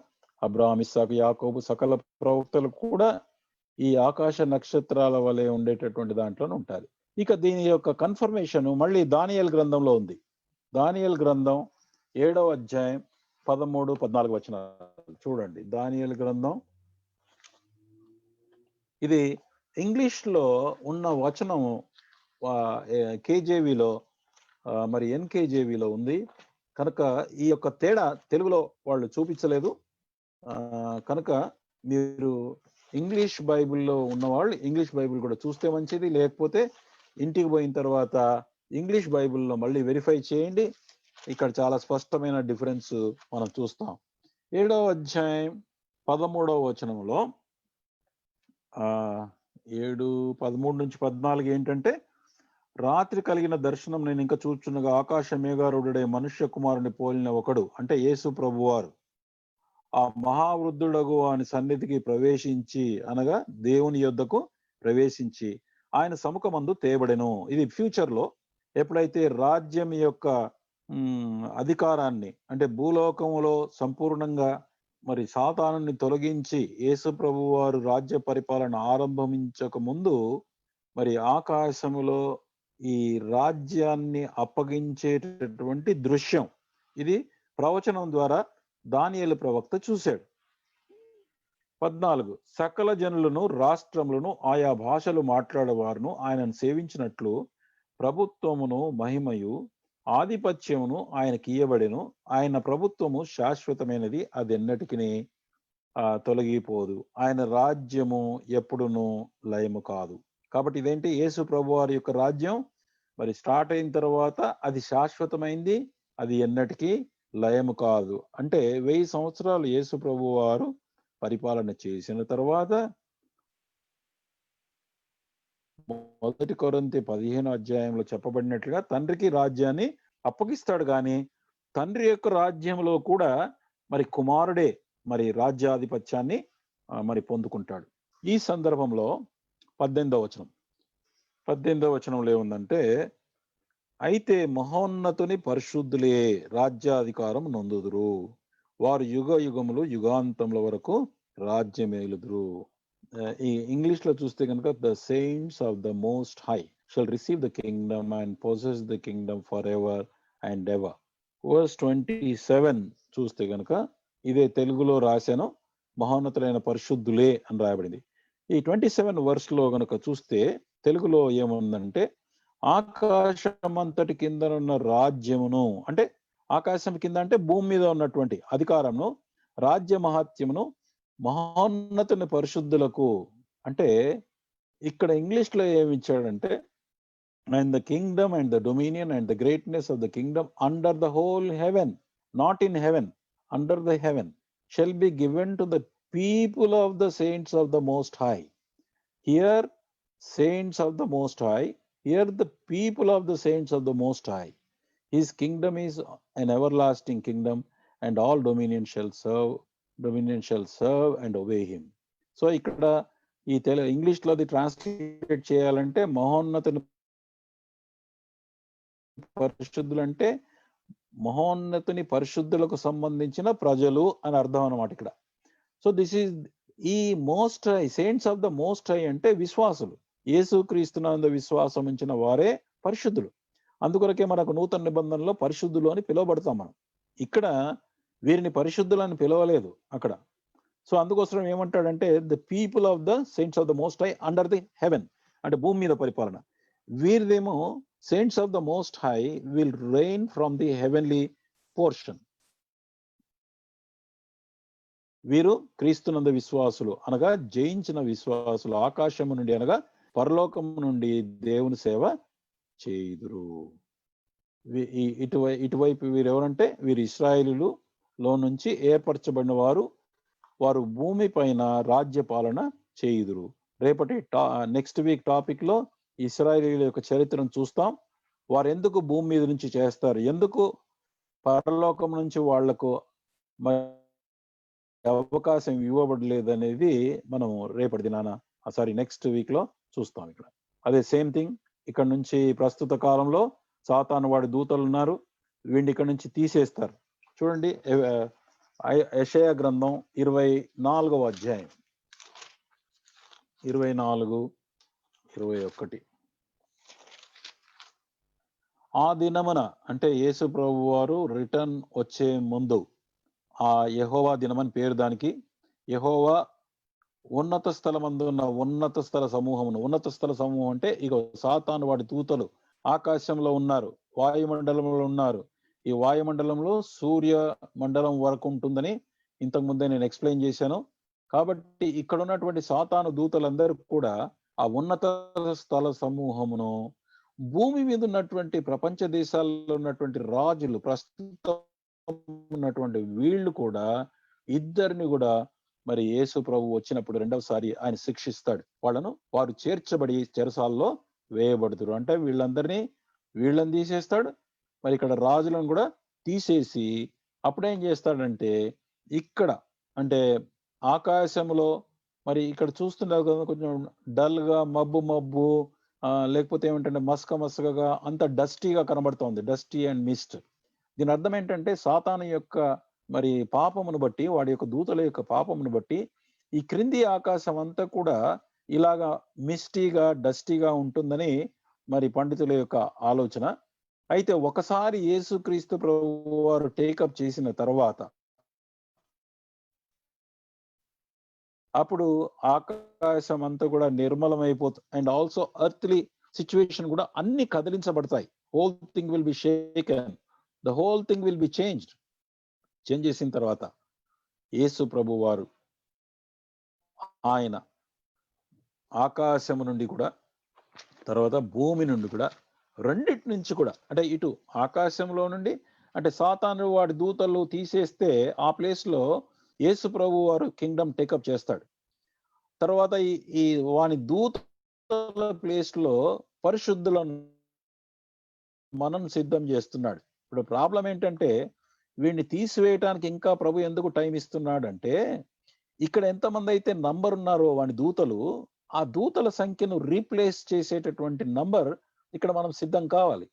అబ్రహాం, ఇస్సాకు, యాకోబు సకల ప్రవక్తలు కూడా ఈ ఆకాశ నక్షత్రాల వలె ఉండేటటువంటి దాంట్లోనే ఉంటారు. ఇక దీని యొక్క కన్ఫర్మేషన్ మళ్ళీ దానియేలు గ్రంథంలో ఉంది. దానియేలు గ్రంథం 7వ అధ్యాయం 13, 14 వచనాలు చూడండి. దానియేలు గ్రంథం, ఇది ఇంగ్లీష్ లో ఉన్న వచనం కేజేవిలో మరి ఎన్కేజేవిలో ఉంది. కనుక ఈ యొక్క తేడా తెలుగులో వాళ్ళు చూపించలేదు. కనుక మీరు ఇంగ్లీష్ బైబిల్లో ఉన్నవాళ్ళు ఇంగ్లీష్ బైబిల్ కూడా చూస్తే మంచిది. లేకపోతే ఇంటికి పోయిన తర్వాత ఇంగ్లీష్ బైబిల్లో మళ్ళీ వెరిఫై చేయండి. ఇక్కడ చాలా స్పష్టమైన డిఫరెన్స్ మనం చూస్తాం. 7వ అధ్యాయం 13వ వచనంలో 7:13-14 ఏంటంటే, రాత్రి కలిగిన దర్శనం నేను ఇంకా చూచుండగా ఆకాశ మేఘారూఢుడే మనుష్య కుమారుని పోలిన ఒకడు అంటే యేసు ప్రభువారు ఆ మహావృద్ధుడగు ఆయన సన్నిధికి ప్రవేశించి అనగా దేవుని యొద్దకు ప్రవేశించి ఆయన సముఖమందు తేబడెను. ఇది ఫ్యూచర్ లో ఎప్పుడైతే రాజ్యం యొక్క అధికారాన్ని అంటే భూలోకములో సంపూర్ణంగా మరి సాతానుని తొలగించి యేసు ప్రభు వారు రాజ్య పరిపాలన ఆరంభించక ముందు మరి ఆకాశములో ఈ రాజ్యాన్ని అప్పగించేటటువంటి దృశ్యం ఇది ప్రవచనం ద్వారా దానియేలు ప్రవక్త చూశాడు. 14 సకల జనులను, రాష్ట్రములను, ఆయా భాషలు మాట్లాడేవారును ఆయనను సేవించినట్లు ప్రభుత్వమును, మహిమయు, ఆధిపత్యమును ఆయనకి ఇయ్యబడెను. ఆయన ప్రభుత్వము శాశ్వతమైనది, అది ఎన్నటికి తొలగిపోదు. ఆయన రాజ్యము ఎప్పుడును లయము కాదు. కాబట్టి ఇదేంటి, యేసు ప్రభు వారి యొక్క రాజ్యం మరి స్టార్ట్ అయిన తర్వాత అది శాశ్వతమైంది, అది ఎన్నటికీ లయము కాదు. అంటే 1000 సంవత్సరాలు యేసు ప్రభు వారు పరిపాలన చేసిన తర్వాత 1 కొరింథీ 15 అధ్యాయంలో చెప్పబడినట్లుగా తండ్రికి రాజ్యాన్ని అప్పగిస్తాడు. కానీ తండ్రి యొక్క రాజ్యంలో కూడా మరి కుమారుడే మరి రాజ్యాధిపత్యాన్ని మరి పొందుకుంటాడు. ఈ సందర్భంలో 18వ వచనంలో ఏముందంటే, అయితే మహోన్నతుని పరిశుద్ధులే రాజ్యాధికారం నొందుదురు, వారు యుగ యుగములు యుగాంతముల వరకు రాజ్యమేలుదురు. ఈ ఇంగ్లీష్ లో చూస్తే కనుక, the saints of the most high shall receive the kingdom and possess the kingdom for ever and ever. Verse 27 చూస్తే కనుక ఇదే తెలుగులో రాశాను, మహోన్నతులైన పరిశుద్ధులే అని రాయబడింది. ఈ 27 వర్స్ లో గనుక చూస్తే తెలుగులో ఏముందంటే, ఆకాశమంతటి కిందనున్న రాజ్యమును, అంటే ఆకాశం కింద అంటే భూమి మీద ఉన్నటువంటి అధికారమును, రాజ్య మహాత్యమును మహోన్నతుని పరిశుద్ధులకు, అంటే ఇక్కడ ఇంగ్లీష్ లో ఏమి ఇచ్చాడంటే, and the kingdom and the dominion and the greatness of the kingdom under the whole heaven, not in heaven, under the heaven, shall be given to the people of the saints of the Most High. Here, saints of the Most High, here the people of the saints of the Most High. His kingdom is an everlasting kingdom, and all dominion shall serve and obey him. So ఇక్కడ ఈ English లో translate చేయాలంటే, మహోన్నతుని పరిశుద్ధులు అంటే మహోన్నతుని పరిశుద్ధులకు సంబంధించిన ప్రజలు అని అర్థం అన్నమాట ఇక్కడ. సో దిస్ ఈజ్ ఈ most high, saints of the most high అంటే విశ్వాసులు, యేసుక్రీస్తునందు విశ్వాసం ఉంచిన వారే పరిశుద్ధులు. అందుకొరకే మనకు నూతన నిబంధనలో పరిశుద్ధులు అని పిలువబడతాం మనం. ఇక్కడ వీరిని పరిశుద్ధులు అని పిలవలేదు అక్కడ. సో అందుకోసం ఏమంటాడంటే, the people of the saints of the most high under the heaven, అంటే భూమి మీద పరిపాలన. వీరిదేమో saints of the most high will reign from the heavenly portion. వీరు క్రీస్తునందు విశ్వాసులు అనగా జయించిన విశ్వాసులు, ఆకాశము నుండి అనగా పరలోకము నుండి దేవుని సేవ చేయుదురు. ఇటువైపు వీరు ఎవరంటే, వీరు ఇశ్రాయేలులో నుంచి ఏర్పరచబడిన వారు, వారు భూమి పైన రాజ్య పాలన చేయుదురు. రేపటి నెక్స్ట్ వీక్ టాపిక్ లో ఇశ్రాయేలీయుల యొక్క చరిత్రను చూస్తాం. వారు ఎందుకు భూమి మీద నుంచి చేస్తారు, ఎందుకు పరలోకం నుంచి వాళ్లకు అవకాశం ఇవ్వబడలేదు అనేది మనం రేపటి దినాన నెక్స్ట్ వీక్ లో చూస్తాం. ఇక్కడ అదే సేమ్ థింగ్. ఇక్కడ నుంచి ప్రస్తుత కాలంలో సాతాను వాడి దూతలు ఉన్నారు, వీడిని ఇక్కడ నుంచి తీసేస్తారు. చూడండి, యెషయా గ్రంథం 24వ అధ్యాయం 24-21. ఆ దినమున అంటే యేసు ప్రభు వారు రిటర్న్ వచ్చే ముందు, ఆ యెహోవా దినమని పేరు దానికి. యెహోవా ఉన్నత స్థలమందు ఉన్న ఉన్నత స్థల సమూహం అంటే ఇక సాతాను వాడి దూతలు ఆకాశంలో ఉన్నారు, వాయుమండలంలో ఉన్నారు. ఈ వాయుమండలంలో సూర్య మండలం వరకు ఉంటుందని ఇంతకు ముందే నేను ఎక్స్ప్లెయిన్ చేశాను. కాబట్టి ఇక్కడ ఉన్నటువంటి సాతాను దూతలందరూ కూడా ఆ ఉన్నత స్థల సమూహమును, భూమి మీద ఉన్నటువంటి ప్రపంచ దేశాల్లో ఉన్నటువంటి రాజులు, ప్రస్తుతం ఉన్నటువంటి వీళ్ళు కూడా, ఇద్దరిని కూడా మరి యేసు ప్రభు వచ్చినప్పుడు రెండవసారి ఆయన శిక్షిస్తాడు. వారు చేర్చబడి చెరసాల్లో వేయబడుతురు. అంటే వీళ్ళని తీసేస్తాడు, మరి ఇక్కడ రాజులను కూడా తీసేసి అప్పుడేం చేస్తాడంటే, ఇక్కడ అంటే ఆకాశంలో మరి ఇక్కడ చూస్తున్నారు కదా, కొంచెం డల్ గా మబ్బు లేకపోతే ఏమిటంటే మసకగా అంత డస్టీగా కనబడుతోంది, డస్టీ అండ్ మిస్ట్. దీని అర్థం ఏంటంటే, సాతాను యొక్క మరి పాపమును బట్టి, వాడి యొక్క దూతల యొక్క పాపమును బట్టి ఈ క్రింది ఆకాశం అంతా కూడా ఇలాగా మిస్టీగా డస్టీగా ఉంటుందని మరి పండితుల యొక్క ఆలోచన. అయితే ఒకసారి యేసుక్రీస్తు ప్రభువు వారు టేకప్ చేసిన తర్వాత అప్పుడు ఆకాశం అంతా కూడా నిర్మలమైపోతుంది. అండ్ ఆల్సో ఎర్త్లీ సిచ్యువేషన్ కూడా అన్ని కదిలించబడతాయి. Whole thing will be shaken, the whole thing will be change చేసిన తర్వాత యేసు ప్రభు వారు ఆయన ఆకాశము నుండి కూడా తర్వాత భూమి నుండి కూడా రెండిటి నుంచి కూడా, అంటే ఇటు ఆకాశంలో నుండి అంటే సాతాను వాడి దూతలు తీసేస్తే ఆ ప్లేస్ లో యేసు ప్రభు వారు కింగ్డమ్ టేకప్ చేస్తాడు. తర్వాత ఈ వాని దూతల ప్లేస్ లో పరిశుద్ధులను మనం సిద్ధం చేస్తున్నాడు. ఇప్పుడు ప్రాబ్లం ఏంటంటే వీడిని తీసివేయటానికి ఇంకా ప్రభు ఎందుకు టైం ఇస్తున్నాడు అంటే, ఇక్కడ ఎంతమంది అయితే నంబర్ ఉన్నారో వాని దూతలు, ఆ దూతల సంఖ్యను రీప్లేస్ చేసేటటువంటి నంబర్ ఇక్కడ మనం సిద్ధం కావాలి.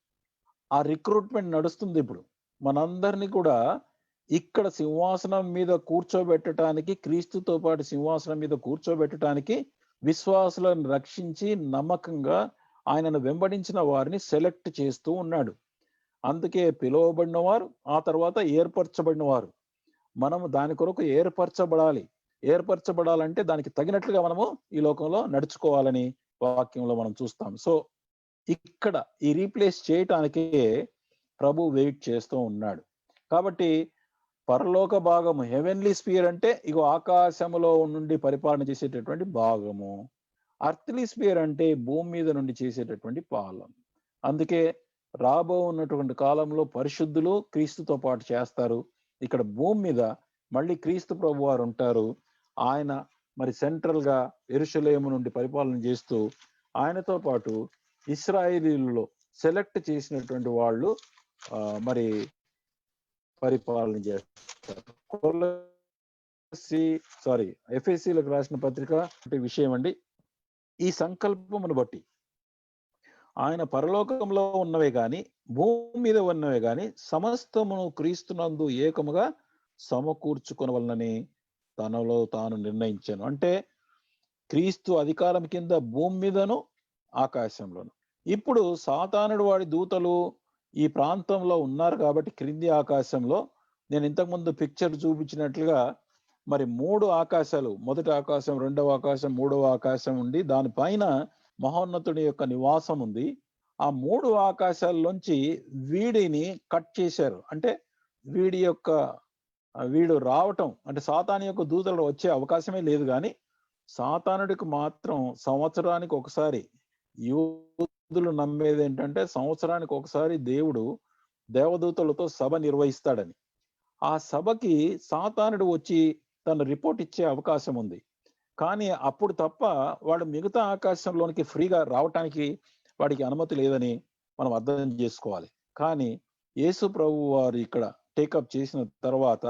ఆ రిక్రూట్మెంట్ నడుస్తుంది ఇప్పుడు. మనందరినీ కూడా ఇక్కడ సింహాసనం మీద కూర్చోబెట్టడానికి, క్రీస్తుతో పాటు సింహాసనం మీద కూర్చోబెట్టడానికి విశ్వాసులను రక్షించి నమ్మకంగా ఆయనను వెంబడించిన వారిని సెలెక్ట్ చేస్తూ ఉన్నాడు. అందుకే పిలువబడిన వారు, ఆ తర్వాత ఏర్పరచబడిన వారు. మనము దాని కొరకు ఏర్పరచబడాలంటే దానికి తగినట్లుగా మనము ఈ లోకంలో నడుచుకోవాలని వాక్యంలో మనం చూస్తాం. సో ఇక్కడ ఈ రీప్లేస్ చేయటానికే ప్రభు వెయిట్ చేస్తూ ఉన్నాడు. కాబట్టి పరలోక భాగము, హెవెన్లీ స్పియర్ అంటే ఇగో ఆకాశములో నుండి పరిపాలన చేసేటటువంటి భాగము. అర్త్లీ స్పియర్ అంటే భూమి మీద నుండి చేసేటటువంటి పాలన. అందుకే రాబో ఉన్నటువంటి కాలంలో పరిశుద్ధులు క్రీస్తుతో పాటు చేస్తారు. ఇక్కడ భూమి మీద మళ్ళీ క్రీస్తు ప్రభు వారు ఉంటారు. ఆయన మరి సెంట్రల్ గా యెరూషలేము నుండి పరిపాలన చేస్తూ ఆయనతో పాటు ఇశ్రాయేలీయులలో సెలెక్ట్ చేసినటువంటి వాళ్ళు మరి పరిపాలన చేస్తారు. ఎఫెసీలకు రాసిన పత్రిక విషయం అండి. ఈ సంకల్పమును బట్టి ఆయన పరలోకంలో ఉన్నవే గాని భూమి మీద ఉన్నవే గాని సమస్తమును క్రీస్తునందు ఏకముగా సమకూర్చుకొనవలనని తనలో తాను నిర్ణయించాను. అంటే క్రీస్తు అధికారం కింద భూమి మీదను ఆకాశంలోను. ఇప్పుడు సాతానుడు వాడి దూతలు ఈ ప్రాంతంలో ఉన్నారు కాబట్టి క్రింది ఆకాశంలో నేను ఇంతకుముందు పిక్చర్ చూపించినట్లుగా మరి 3 ఆకాశాలు, మొదటి ఆకాశం, రెండవ ఆకాశం, మూడవ ఆకాశం ఉండి దానిపైన మహోన్నతుడి యొక్క నివాసం ఉంది. ఆ 3 ఆకాశాల్లోంచి వీడిని కట్ చేశారు. అంటే వీడు రావటం అంటే సాతాను యొక్క దూతలు వచ్చే అవకాశమే లేదు. కానీ సాతానుడికి మాత్రం సంవత్సరానికి ఒకసారి, యూదులు నమ్మేది ఏంటంటే సంవత్సరానికి ఒకసారి దేవుడు దేవదూతలతో సభ నిర్వహిస్తాడని. ఆ సభకి సాతానుడు వచ్చి తన రిపోర్ట్ ఇచ్చే అవకాశం ఉంది. కానీ అప్పుడు తప్ప వాడు మిగతా ఆకాశంలోనికి ఫ్రీగా రావటానికి వాడికి అనుమతి లేదని మనం అర్థం చేసుకోవాలి. కానీ యేసు ప్రభు వారు ఇక్కడ టేకప్ చేసిన తర్వాత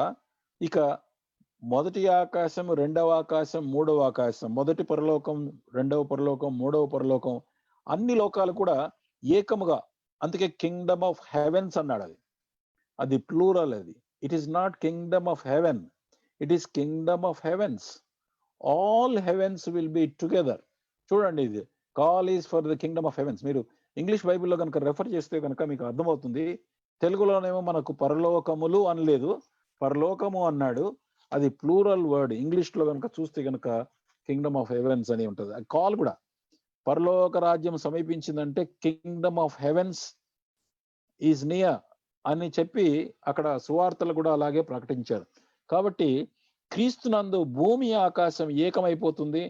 ఇక మొదటి ఆకాశం, రెండవ ఆకాశం, మూడవ ఆకాశం, మొదటి పరలోకం, రెండవ పరలోకం, మూడవ పరలోకం, అన్ని లోకాలు కూడా ఏకముగా, అందుకే కింగ్డమ్ ఆఫ్ హెవెన్స్ అన్నాడు. అది plural. It is not kingdom of heaven, it is kingdom of heavens. All heavens will be together. చూడండి, ఇది call is for the kingdom of heavens. మీరు ఇంగ్లీష్ బైబిల్లో కనుక రెఫర్ చేస్తే కనుక మీకు అర్థమవుతుంది. తెలుగులోనేమో మనకు పరలోకములు అనలేదు, పరలోకము అన్నాడు. అది ప్లూరల్ వర్డ్. ఇంగ్లీష్ లో కనుక చూస్తే కనుక కింగ్డమ్ ఆఫ్ హెవెన్స్ అని ఉంటుంది. కాల్ కూడా పరలోక రాజ్యం సమీపించిందంటే kingdom of heavens is near అని చెప్పి అక్కడ సువార్తలు కూడా అలాగే ప్రకటించారు. కాబట్టి క్రీస్తునందు భూమి ఆకాశం ఏకమైపోతుంది.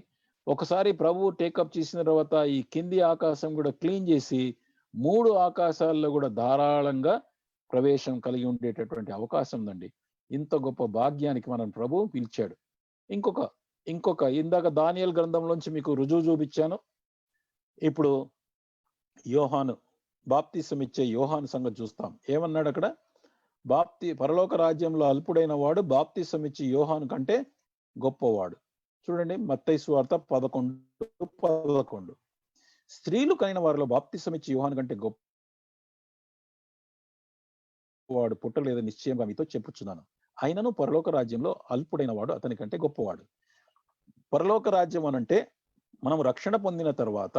ఒకసారి ప్రభు టేకప్ చేసిన తర్వాత ఈ కింది ఆకాశం కూడా క్లీన్ చేసి 3 ఆకాశాల్లో కూడా ధారాళంగా ప్రవేశం కలిగి ఉండేటటువంటి అవకాశం ఉందండి. ఇంత గొప్ప భాగ్యానికి మనం ప్రభు పిలిచాడు. ఇంకొక ఇందాక దానియేలు గ్రంథంలోంచి మీకు రుజువు చూపించాను. ఇప్పుడు యోహాను, బాప్తిసం ఇచ్చే యోహాను సంగతి చూస్తాం. ఏమన్నాడు అక్కడ? పరలోక రాజ్యంలో అల్పుడైన వాడు బాప్తిసం ఇచ్చి యోహాను కంటే గొప్పవాడు. చూడండి, మత్తయి సువార్త 11:11. స్త్రీలు కనిన వారిలో బాప్తిసం ఇచ్చి యోహాను కంటే గొప్పవాడు పుట్టలేదని నిశ్చయంగా మీతో చెప్పుచున్నాను. అయినను పరలోక రాజ్యంలో అల్పుడైన వాడు అతని కంటే గొప్పవాడు. పరలోక రాజ్యం అనంటే మనం రక్షణ పొందిన తర్వాత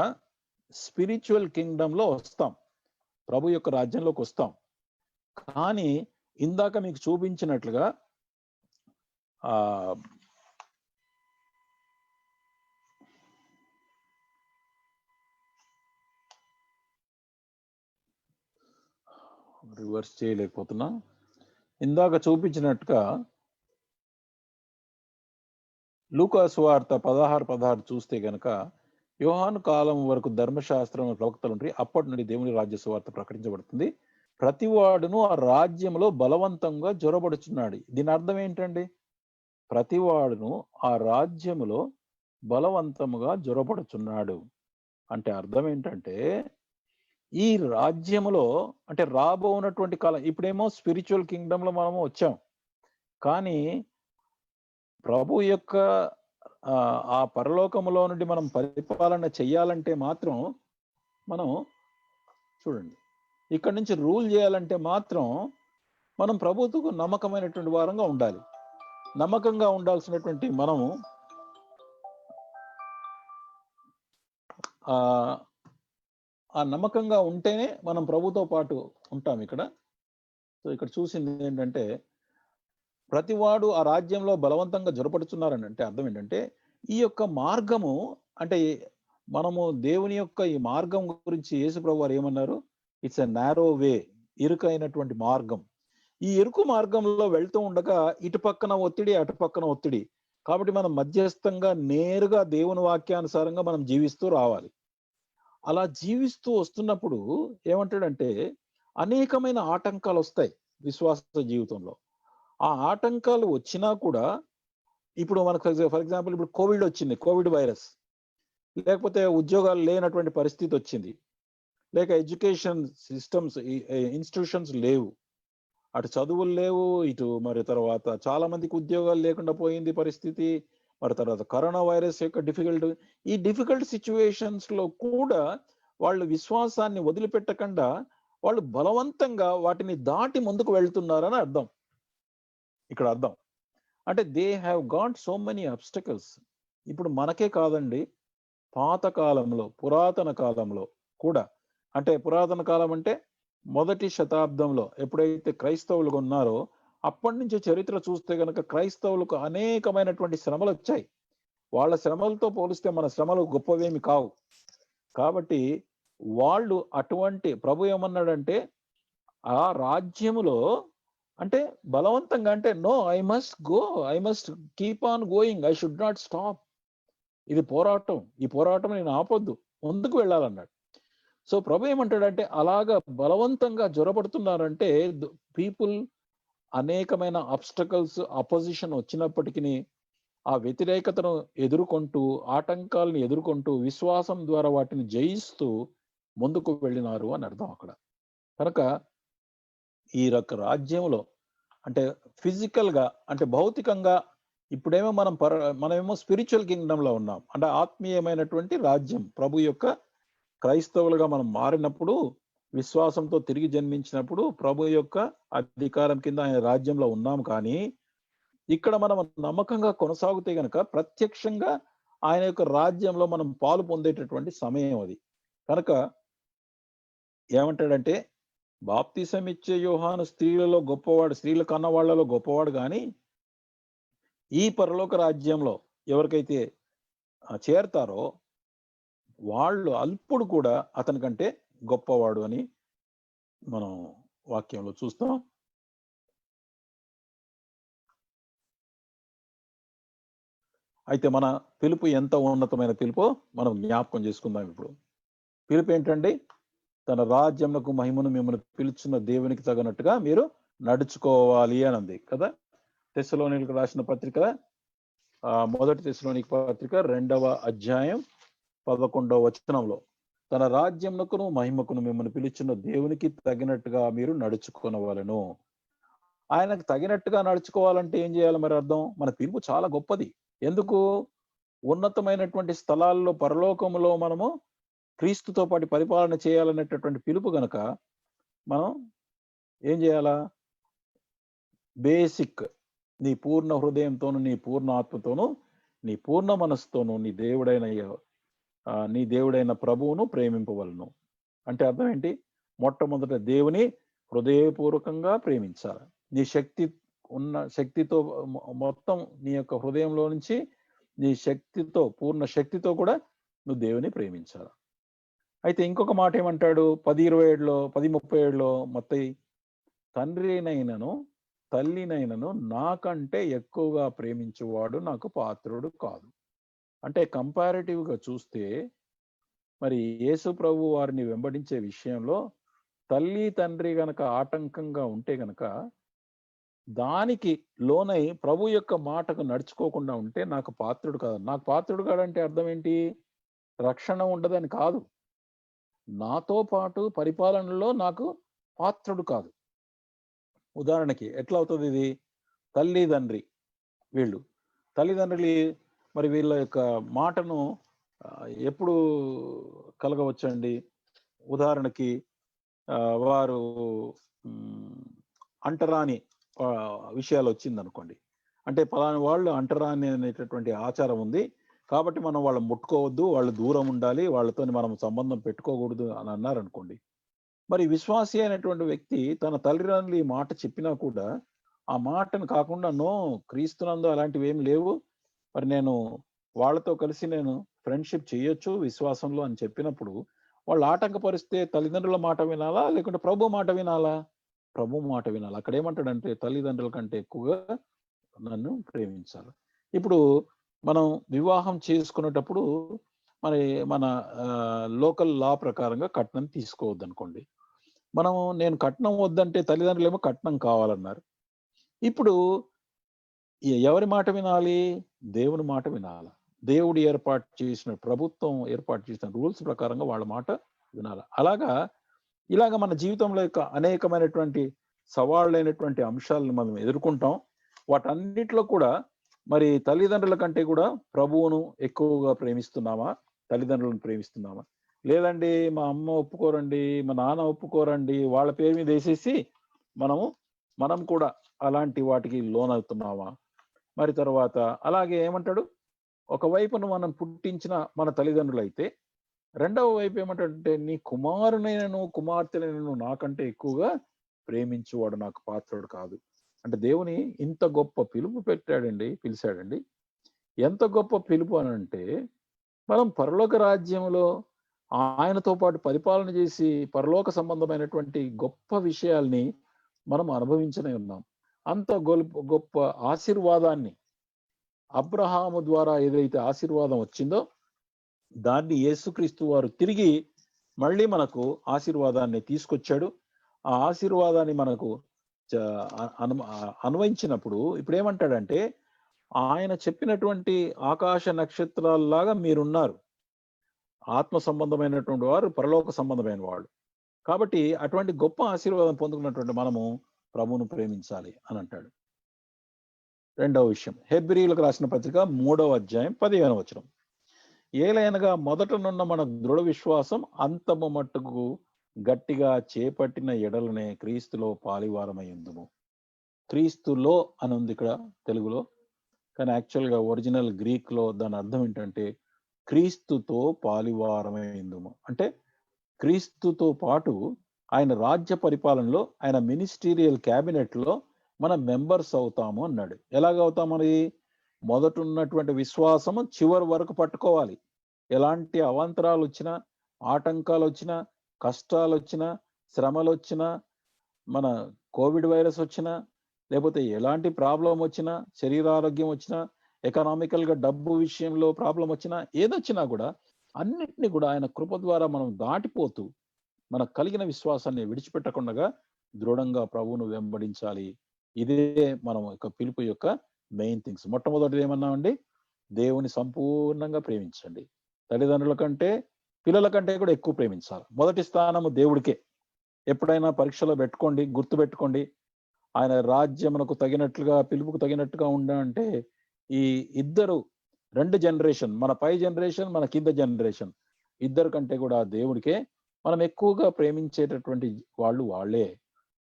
స్పిరిచువల్ కింగ్డమ్ లో వస్తాం, ప్రభు యొక్క రాజ్యంలోకి వస్తాం. కానీ ఇందాక మీకు చూపించినట్లుగా రివర్స్ చేయలేకపోతున్నా. ఇందాక చూపించినట్టుగా లూకా సువార్త 16:16 చూస్తే గనక యోహాను కాలం వరకు ధర్మశాస్త్రం ప్రవక్తలు ఉంటాయి, అప్పటి నుండి దేవుని రాజ్య సువార్త ప్రకటించబడుతుంది, ప్రతివాడును ఆ రాజ్యంలో బలవంతంగా జొరబడుచున్నాడు. దీని అర్థం ఏంటండి? ప్రతివాడును ఆ రాజ్యములో బలవంతముగా జొరబడుచున్నాడు అంటే అర్థం ఏంటంటే, ఈ రాజ్యములో అంటే రాబోనటువంటి కాలం, ఇప్పుడేమో స్పిరిచువల్ కింగ్డమ్ లో మనము వచ్చాం, కానీ ప్రభు యొక్క ఆ పరలోకములో నుండి మనం పరిపాలన చెయ్యాలంటే మాత్రం మనం చూడండి, ఇక్కడ నుంచి రూల్ చేయాలంటే మాత్రం మనం ప్రభుత్వకు నమ్మకమైనటువంటి వారంగా ఉండాలి. నమ్మకంగా ఉండాల్సినటువంటి మనము ఆ నమ్మకంగా ఉంటేనే మనం ప్రభుతో పాటు ఉంటాం. ఇక్కడ సో ఇక్కడ చూసింది ఏంటంటే, ప్రతివాడు ఆ రాజ్యంలో బలవంతంగా జొరపడుతున్నారని అంటే అర్థం ఏంటంటే, ఈ యొక్క మార్గము అంటే మనము దేవుని యొక్క ఈ మార్గం గురించి యేసు ప్రభు వారు ఏమన్నారు? ఇట్స్ ఎ నారో వే, ఇరుకైనటువంటి మార్గం. ఈ ఇరుకు మార్గంలో వెళ్తూ ఉండగా ఇటు పక్కన ఒత్తిడి, అటు పక్కన ఒత్తిడి, కాబట్టి మనం మధ్యస్థంగా నేరుగా దేవుని వాక్యానుసారంగా మనం జీవిస్తూ రావాలి. అలా జీవిస్తూ వస్తున్నప్పుడు ఏమంటాడంటే, అనేకమైన ఆటంకాలు వస్తాయి విశ్వాస జీవితంలో. ఆ ఆటంకాలు వచ్చినా కూడా, ఇప్పుడు మనకు ఫర్ ఎగ్జాంపుల్ ఇప్పుడు కోవిడ్ వచ్చింది, కోవిడ్ వైరస్, లేకపోతే ఉద్యోగాలు లేనటువంటి పరిస్థితి వచ్చింది, లేక ఎడ్యుకేషన్ సిస్టమ్స్ ఇన్స్టిట్యూషన్స్ లేవు, అటు చదువులు లేవు, ఇటు మరి తర్వాత చాలా మందికి ఉద్యోగాలు లేకుండా పోయింది పరిస్థితి, మరి తర్వాత కరోనా వైరస్ యొక్క ఈ డిఫికల్ట్ సిచ్యువేషన్స్ లో కూడా వాళ్ళు విశ్వాసాన్ని వదిలిపెట్టకుండా వాళ్ళు బలవంతంగా వాటిని దాటి ముందుకు వెళ్తున్నారని అర్థం. ఇక్కడ అర్థం అంటే they have got so many obstacles. ఇప్పుడు మనకే కాదండి, పాత కాలంలో, పురాతన కాలంలో కూడా, అంటే పురాతన కాలం అంటే మొదటి శతాబ్దంలో ఎప్పుడైతే క్రైస్తవులు ఉన్నారో అప్పటి నుంచి చరిత్ర చూస్తే గనక క్రైస్తవులకు అనేకమైనటువంటి శ్రమలు వచ్చాయి. వాళ్ళ శ్రమలతో పోలిస్తే మన శ్రమలు గొప్పవేమి కావు. కాబట్టి వాళ్ళు అటువంటి ప్రభు ఏమన్నాడంటే, ఆ రాజ్యములో అంటే బలవంతంగా అంటే no, I must go, I must keep on going, I should not stop. ఇది పోరాటం, ఈ పోరాటం నేను ఆపొద్దు, ముందుకు వెళ్ళాలన్నాడు. సో ప్రభు ఏమంటాడంటే, అలాగా బలవంతంగా జొరబడుతున్నారంటే పీపుల్ అనేకమైన అబ్స్టకల్స్, అపోజిషన్ వచ్చినప్పటికీ ఆ వ్యతిరేకతను ఎదుర్కొంటూ, ఆటంకాలను ఎదుర్కొంటూ విశ్వాసం ద్వారా వాటిని జయిస్తూ ముందుకు వెళ్ళినారు అని అర్థం అక్కడ. కనుక ఈ రాజ్యంలో అంటే ఫిజికల్ గా అంటే భౌతికంగా ఇప్పుడేమో మనమేమో స్పిరిచువల్ కింగ్డమ్ లో ఉన్నాం, అంటే ఆత్మీయమైనటువంటి రాజ్యం. ప్రభు యొక్క క్రైస్తవులుగా మనం మారినప్పుడు, విశ్వాసంతో తిరిగి జన్మించినప్పుడు ప్రభు యొక్క అధికారం కింద ఆయన రాజ్యంలో ఉన్నాం. కానీ ఇక్కడ మనం నమ్మకంగా కొనసాగితే గనక ప్రత్యక్షంగా ఆయన యొక్క రాజ్యంలో మనం పాలు పొందేటటువంటి సమయం అది. కనుక ఏమంటాడంటే, బాప్తిసం ఇచ్చే యోహాను స్త్రీలలో గొప్పవాడు, స్త్రీల కన్న వాళ్ళలో గొప్పవాడు, కానీ ఈ పరలోక రాజ్యంలో ఎవరికైతే చేరతారో వాళ్ళు అల్పుడు కూడా అతని కంటే గొప్పవాడు అని మనం వాక్యంలో చూస్తాం. అయితే మన పిలుపు ఎంత ఉన్నతమైన పిలుపో మనం జ్ఞాపకం చేసుకుందాం. ఇప్పుడు పిలుపు ఏంటండి? తన రాజ్యమునకు మహిమను మిమ్మల్ని పిలుచున్న దేవునికి తగినట్టుగా మీరు నడుచుకోవాలి అని ఉంది కదా. తెస్సలోనికీయులకు రాసిన పత్రిక, మొదటి తెస్సలోనికీ పత్రిక 2వ అధ్యాయం 11వ వచనంలో, తన రాజ్యమునకును మహిమకును మిమ్మల్ని పిలుచున్న దేవునికి తగినట్టుగా మీరు నడుచుకోవాలను. ఆయనకు తగినట్టుగా నడుచుకోవాలంటే ఏం చేయాలి మరి అర్థం? మన పిలుపు చాలా గొప్పది. ఎందుకు? ఉన్నతమైనటువంటి స్థలాల్లో పరలోకములో మనము క్రీస్తుతో పాటు పరిపాలన చేయాలనేటటువంటి పిలుపు గనక మనం ఏం చేయాలా? బేసిక్, నీ పూర్ణ హృదయంతోను, నీ పూర్ణ ఆత్మతోను, నీ పూర్ణ మనస్సుతోను నీ దేవుడైన ప్రభువును ప్రేమింపవలను. అంటే అర్థం ఏంటి? మొట్టమొదట దేవుని హృదయపూర్వకంగా ప్రేమించాలి. నీ శక్తితో మొత్తం నీ యొక్క హృదయంలో నుంచి నీ శక్తితో, పూర్ణ శక్తితో కూడా నువ్వు దేవుని ప్రేమించాలి. అయితే ఇంకొక మాట ఏమంటాడు? 10:27లో 10:37లో మత్తయి, తండ్రినైనను తల్లినైనను నాకంటే ఎక్కువగా ప్రేమించేవాడు నాకు పాత్రుడు కాదు. అంటే కంపారిటివ్గా చూస్తే మరి యేసు ప్రభు వారిని వెంబడించే విషయంలో తల్లి తండ్రి గనక ఆటంకంగా ఉంటే గనక దానికి లోనై ప్రభు యొక్క మాటకు నడుచుకోకుండా ఉంటే నాకు పాత్రుడు కాదు. నాకు పాత్రుడు కాదంటే అర్థం ఏంటి? రక్షణ ఉండదని కాదు. నాతో పాటు పరిపాలనలో నాకు పాత్రుడు కాదు. ఉదాహరణకి ఎట్లా అవుతుంది ఇది? తల్లిదండ్రి వీళ్ళు తల్లిదండ్రులు మరి వీళ్ళ యొక్క మాటను ఎప్పుడు కలగవచ్చండి? ఉదాహరణకి వారు అంటరాని విషయాలు వచ్చింది అనుకోండి. అంటే పలానా వాళ్ళు అంటరాని అనేటటువంటి ఆచారం ఉంది కాబట్టి మనం వాళ్ళని ముట్టుకోవద్దు, వాళ్ళు దూరం ఉండాలి, వాళ్ళతో మనం సంబంధం పెట్టుకోకూడదు అని అన్నారనుకోండి. మరి విశ్వాసి అయినటువంటి వ్యక్తి తన తల్లిదండ్రులు ఈ మాట చెప్పినా కూడా ఆ మాటను కాకుండా నో, క్రీస్తునందు అలాంటివి ఏమి లేవు, మరి నేను వాళ్ళతో కలిసి నేను ఫ్రెండ్షిప్ చేయొచ్చు విశ్వాసంలో అని చెప్పినప్పుడు వాళ్ళు ఆటంకపరిస్తే తల్లిదండ్రుల మాట వినాలా లేకుంటే ప్రభు మాట వినాలా? ప్రభు మాట వినాలి. అక్కడ ఏమంటాడంటే తల్లిదండ్రుల కంటే ఎక్కువగా నన్ను ప్రేమించాలి. ఇప్పుడు మనం వివాహం చేసుకునేటప్పుడు మరి మన లోకల్ లా ప్రకారంగా కట్నం తీసుకోవద్దు అనుకోండి. నేను కట్నం వద్దంటే తల్లిదండ్రులు ఏమో కట్నం కావాలన్నారు. ఇప్పుడు ఎవరి మాట వినాలి? దేవుని మాట వినాలి. దేవుడు ఏర్పాటు చేసిన, ప్రభుత్వం ఏర్పాటు చేసిన రూల్స్ ప్రకారంగా వాళ్ళ మాట వినాలి. ఇలాగ మన జీవితంలో యొక్క అనేకమైనటువంటి సవాళ్ళైనటువంటి అంశాలను మనం ఎదుర్కొంటాం. వాటన్నిటిలో కూడా మరి తల్లిదండ్రుల కంటే కూడా ప్రభువును ఎక్కువగా ప్రేమిస్తున్నామా? తల్లిదండ్రులను ప్రేమిస్తున్నామా? లేదండి మా అమ్మ ఒప్పుకోరండి, మా నాన్న ఒప్పుకోరండి, వాళ్ళ పేరు మీద వేసేసి మనం కూడా అలాంటి వాటికి లోనవుతున్నామా? మరి తర్వాత అలాగే ఏమంటాడు? ఒకవైపును మనం పుట్టించిన మన తల్లిదండ్రులు అయితే రెండవ వైపు ఏమంటాడంటే నీ కుమారునైనను కుమార్తెనైనను నాకంటే ఎక్కువగా ప్రేమించువాడు నాకు పాత్రుడు కాదు. అంటే దేవుని ఇంత గొప్ప పిలుపు పిలిచాడండి. ఎంత గొప్ప పిలుపు అని అంటే మనం పరలోక రాజ్యంలో ఆయనతో పాటు పరిపాలన చేసి పరలోక సంబంధమైనటువంటి గొప్ప విషయాల్ని మనం అనుభవించనే ఉన్నాం. అంత గొప్ప ఆశీర్వాదాన్ని అబ్రహాము ద్వారా ఏదైతే ఆశీర్వాదం వచ్చిందో దాన్ని యేసుక్రీస్తు వారు తిరిగి మళ్ళీ మనకు ఆశీర్వాదాన్ని తీసుకొచ్చాడు. ఆ ఆశీర్వాదాన్ని మనకు అన్వయించినప్పుడు ఇప్పుడు ఏమంటాడంటే ఆయన చెప్పినటువంటి ఆకాశ నక్షత్రాలలాగా మీరున్నారు. ఆత్మ సంబంధమైనటువంటి వారు, పరలోక సంబంధమైన వాళ్ళు. కాబట్టి అటువంటి గొప్ప ఆశీర్వాదం పొందుకున్నటువంటి మనము ప్రభువును ప్రేమించాలి అని అంటాడు. రెండవ విషయం, హెబ్రీయులకు రాసిన పత్రిక 3వ అధ్యాయం 15వ వచనం. ఏలైనగా మొదటనున్న మన దృఢ విశ్వాసం అంతము మట్టుకు గట్టిగా చేపట్టిన ఎడలనే క్రీస్తులో పాలివారమై ఉందుము. క్రీస్తులో అని ఉంది ఇక్కడ తెలుగులో, కానీ యాక్చువల్గా ఒరిజినల్ గ్రీక్ లో దాని అర్థం ఏంటంటే క్రీస్తుతో పాలివారమై ఉందుము. అంటే క్రీస్తుతో పాటు ఆయన రాజ్య పరిపాలనలో, ఆయన మినిస్టీరియల్ క్యాబినెట్ లో మనం మెంబర్స్ అవుతాము అన్నాడు. ఎలాగవుతామని? మొదటున్నటువంటి విశ్వాసము చివరి వరకు పట్టుకోవాలి. ఎలాంటి అవాంతరాలు వచ్చినా, ఆటంకాలు వచ్చినా, కష్టాలు వచ్చినా, శ్రమలు వచ్చినా, మన కోవిడ్ వైరస్ వచ్చినా, లేకపోతే ఎలాంటి ప్రాబ్లం వచ్చినా, శరీరారోగ్యం వచ్చినా, ఎకనామికల్ గా డబ్బు విషయంలో ప్రాబ్లం వచ్చినా, ఏదొచ్చినా కూడా అన్నిటినీ కూడా ఆయన కృప ద్వారా మనం దాటిపోతూ మనకు కలిగిన విశ్వాసాన్ని విడిచిపెట్టకుండా దృఢంగా ప్రభువును వెంబడించాలి. ఇదే మనం యొక్క పిలుపు యొక్క మెయిన్ థింగ్స్. మొట్టమొదటిది ఏమన్నామండి? దేవుని సంపూర్ణంగా ప్రేమించండి. తల్లిదండ్రుల కంటే, పిల్లల కంటే కూడా ఎక్కువ ప్రేమించాలి. మొదటి స్థానము దేవుడికే. ఎప్పుడైనా పరీక్షలో పెట్టుకోండి, గుర్తు పెట్టుకోండి. ఆయన రాజ్యమునకు తగినట్లుగా, పిలుపుకు తగినట్టుగా ఉండాలంటే ఈ ఇద్దరు, 2 జనరేషన్, మన పై జనరేషన్, మన కింద జనరేషన్, ఇద్దరు కంటే కూడా దేవుడికే మనం ఎక్కువగా ప్రేమించేటటువంటి వాళ్ళే.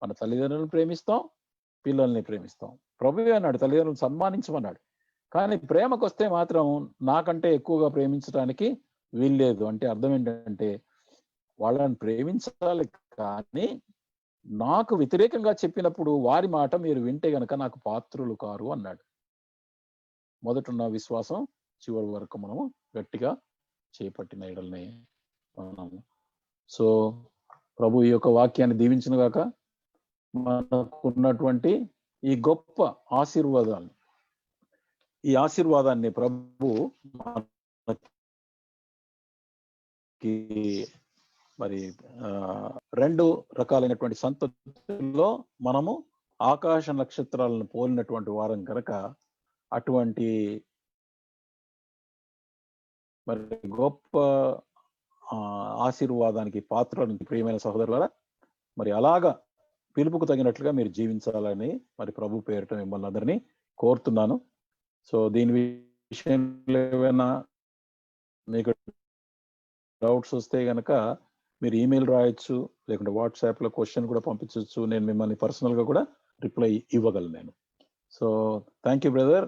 మన తల్లిదండ్రులను ప్రేమిస్తాం, పిల్లల్ని ప్రేమిస్తాం. ప్రభువే అన్నాడు తల్లిదండ్రులను సన్మానించమన్నాడు. కానీ ప్రేమకు వస్తే మాత్రం నాకంటే ఎక్కువగా ప్రేమించడానికి వీల్లేదు. అంటే అర్థం ఏంటంటే వాళ్ళని ప్రేమించాలి, కానీ నాకు వ్యతిరేకంగా చెప్పినప్పుడు వారి మాట మీరు వింటే గనక నాకు పాత్రులు కారు అన్నాడు. మొదటున్న విశ్వాసం చివరి వరకు మనము గట్టిగా చేపట్టిన ఎడల్ని మనము. సో ప్రభు ఈ యొక్క వాక్యాన్ని దీవించును గాక. మనకున్నటువంటి ఈ గొప్ప ఆశీర్వాదాన్ని, ఈ ఆశీర్వాదాన్ని ప్రభు మనకి మరి 2 రకాలైనటువంటి సంతతిలో మనము ఆకాశ నక్షత్రాలను పోలినటువంటి వారం కనుక అటువంటి మరి గొప్ప ఆశీర్వాదానికి పాత్రలు ప్రియమైన సహోదరులారా, మరి అలాగా పిలుపుకు తగినట్లుగా మీరు జీవించాలని మరి ప్రభు పేరిట మిమ్మల్ని అందరినీ కోరుతున్నాను. సో దీని విషయంలో ఏమైనా మీకు డౌట్స్ వస్తే గనక మీరు ఈమెయిల్ రాయొచ్చు, లేకుంటే వాట్సాప్లో క్వశ్చన్ కూడా పంపించవచ్చు. నేను మిమ్మల్ని పర్సనల్గా కూడా రిప్లై ఇవ్వగలను నేను. So thank you brother.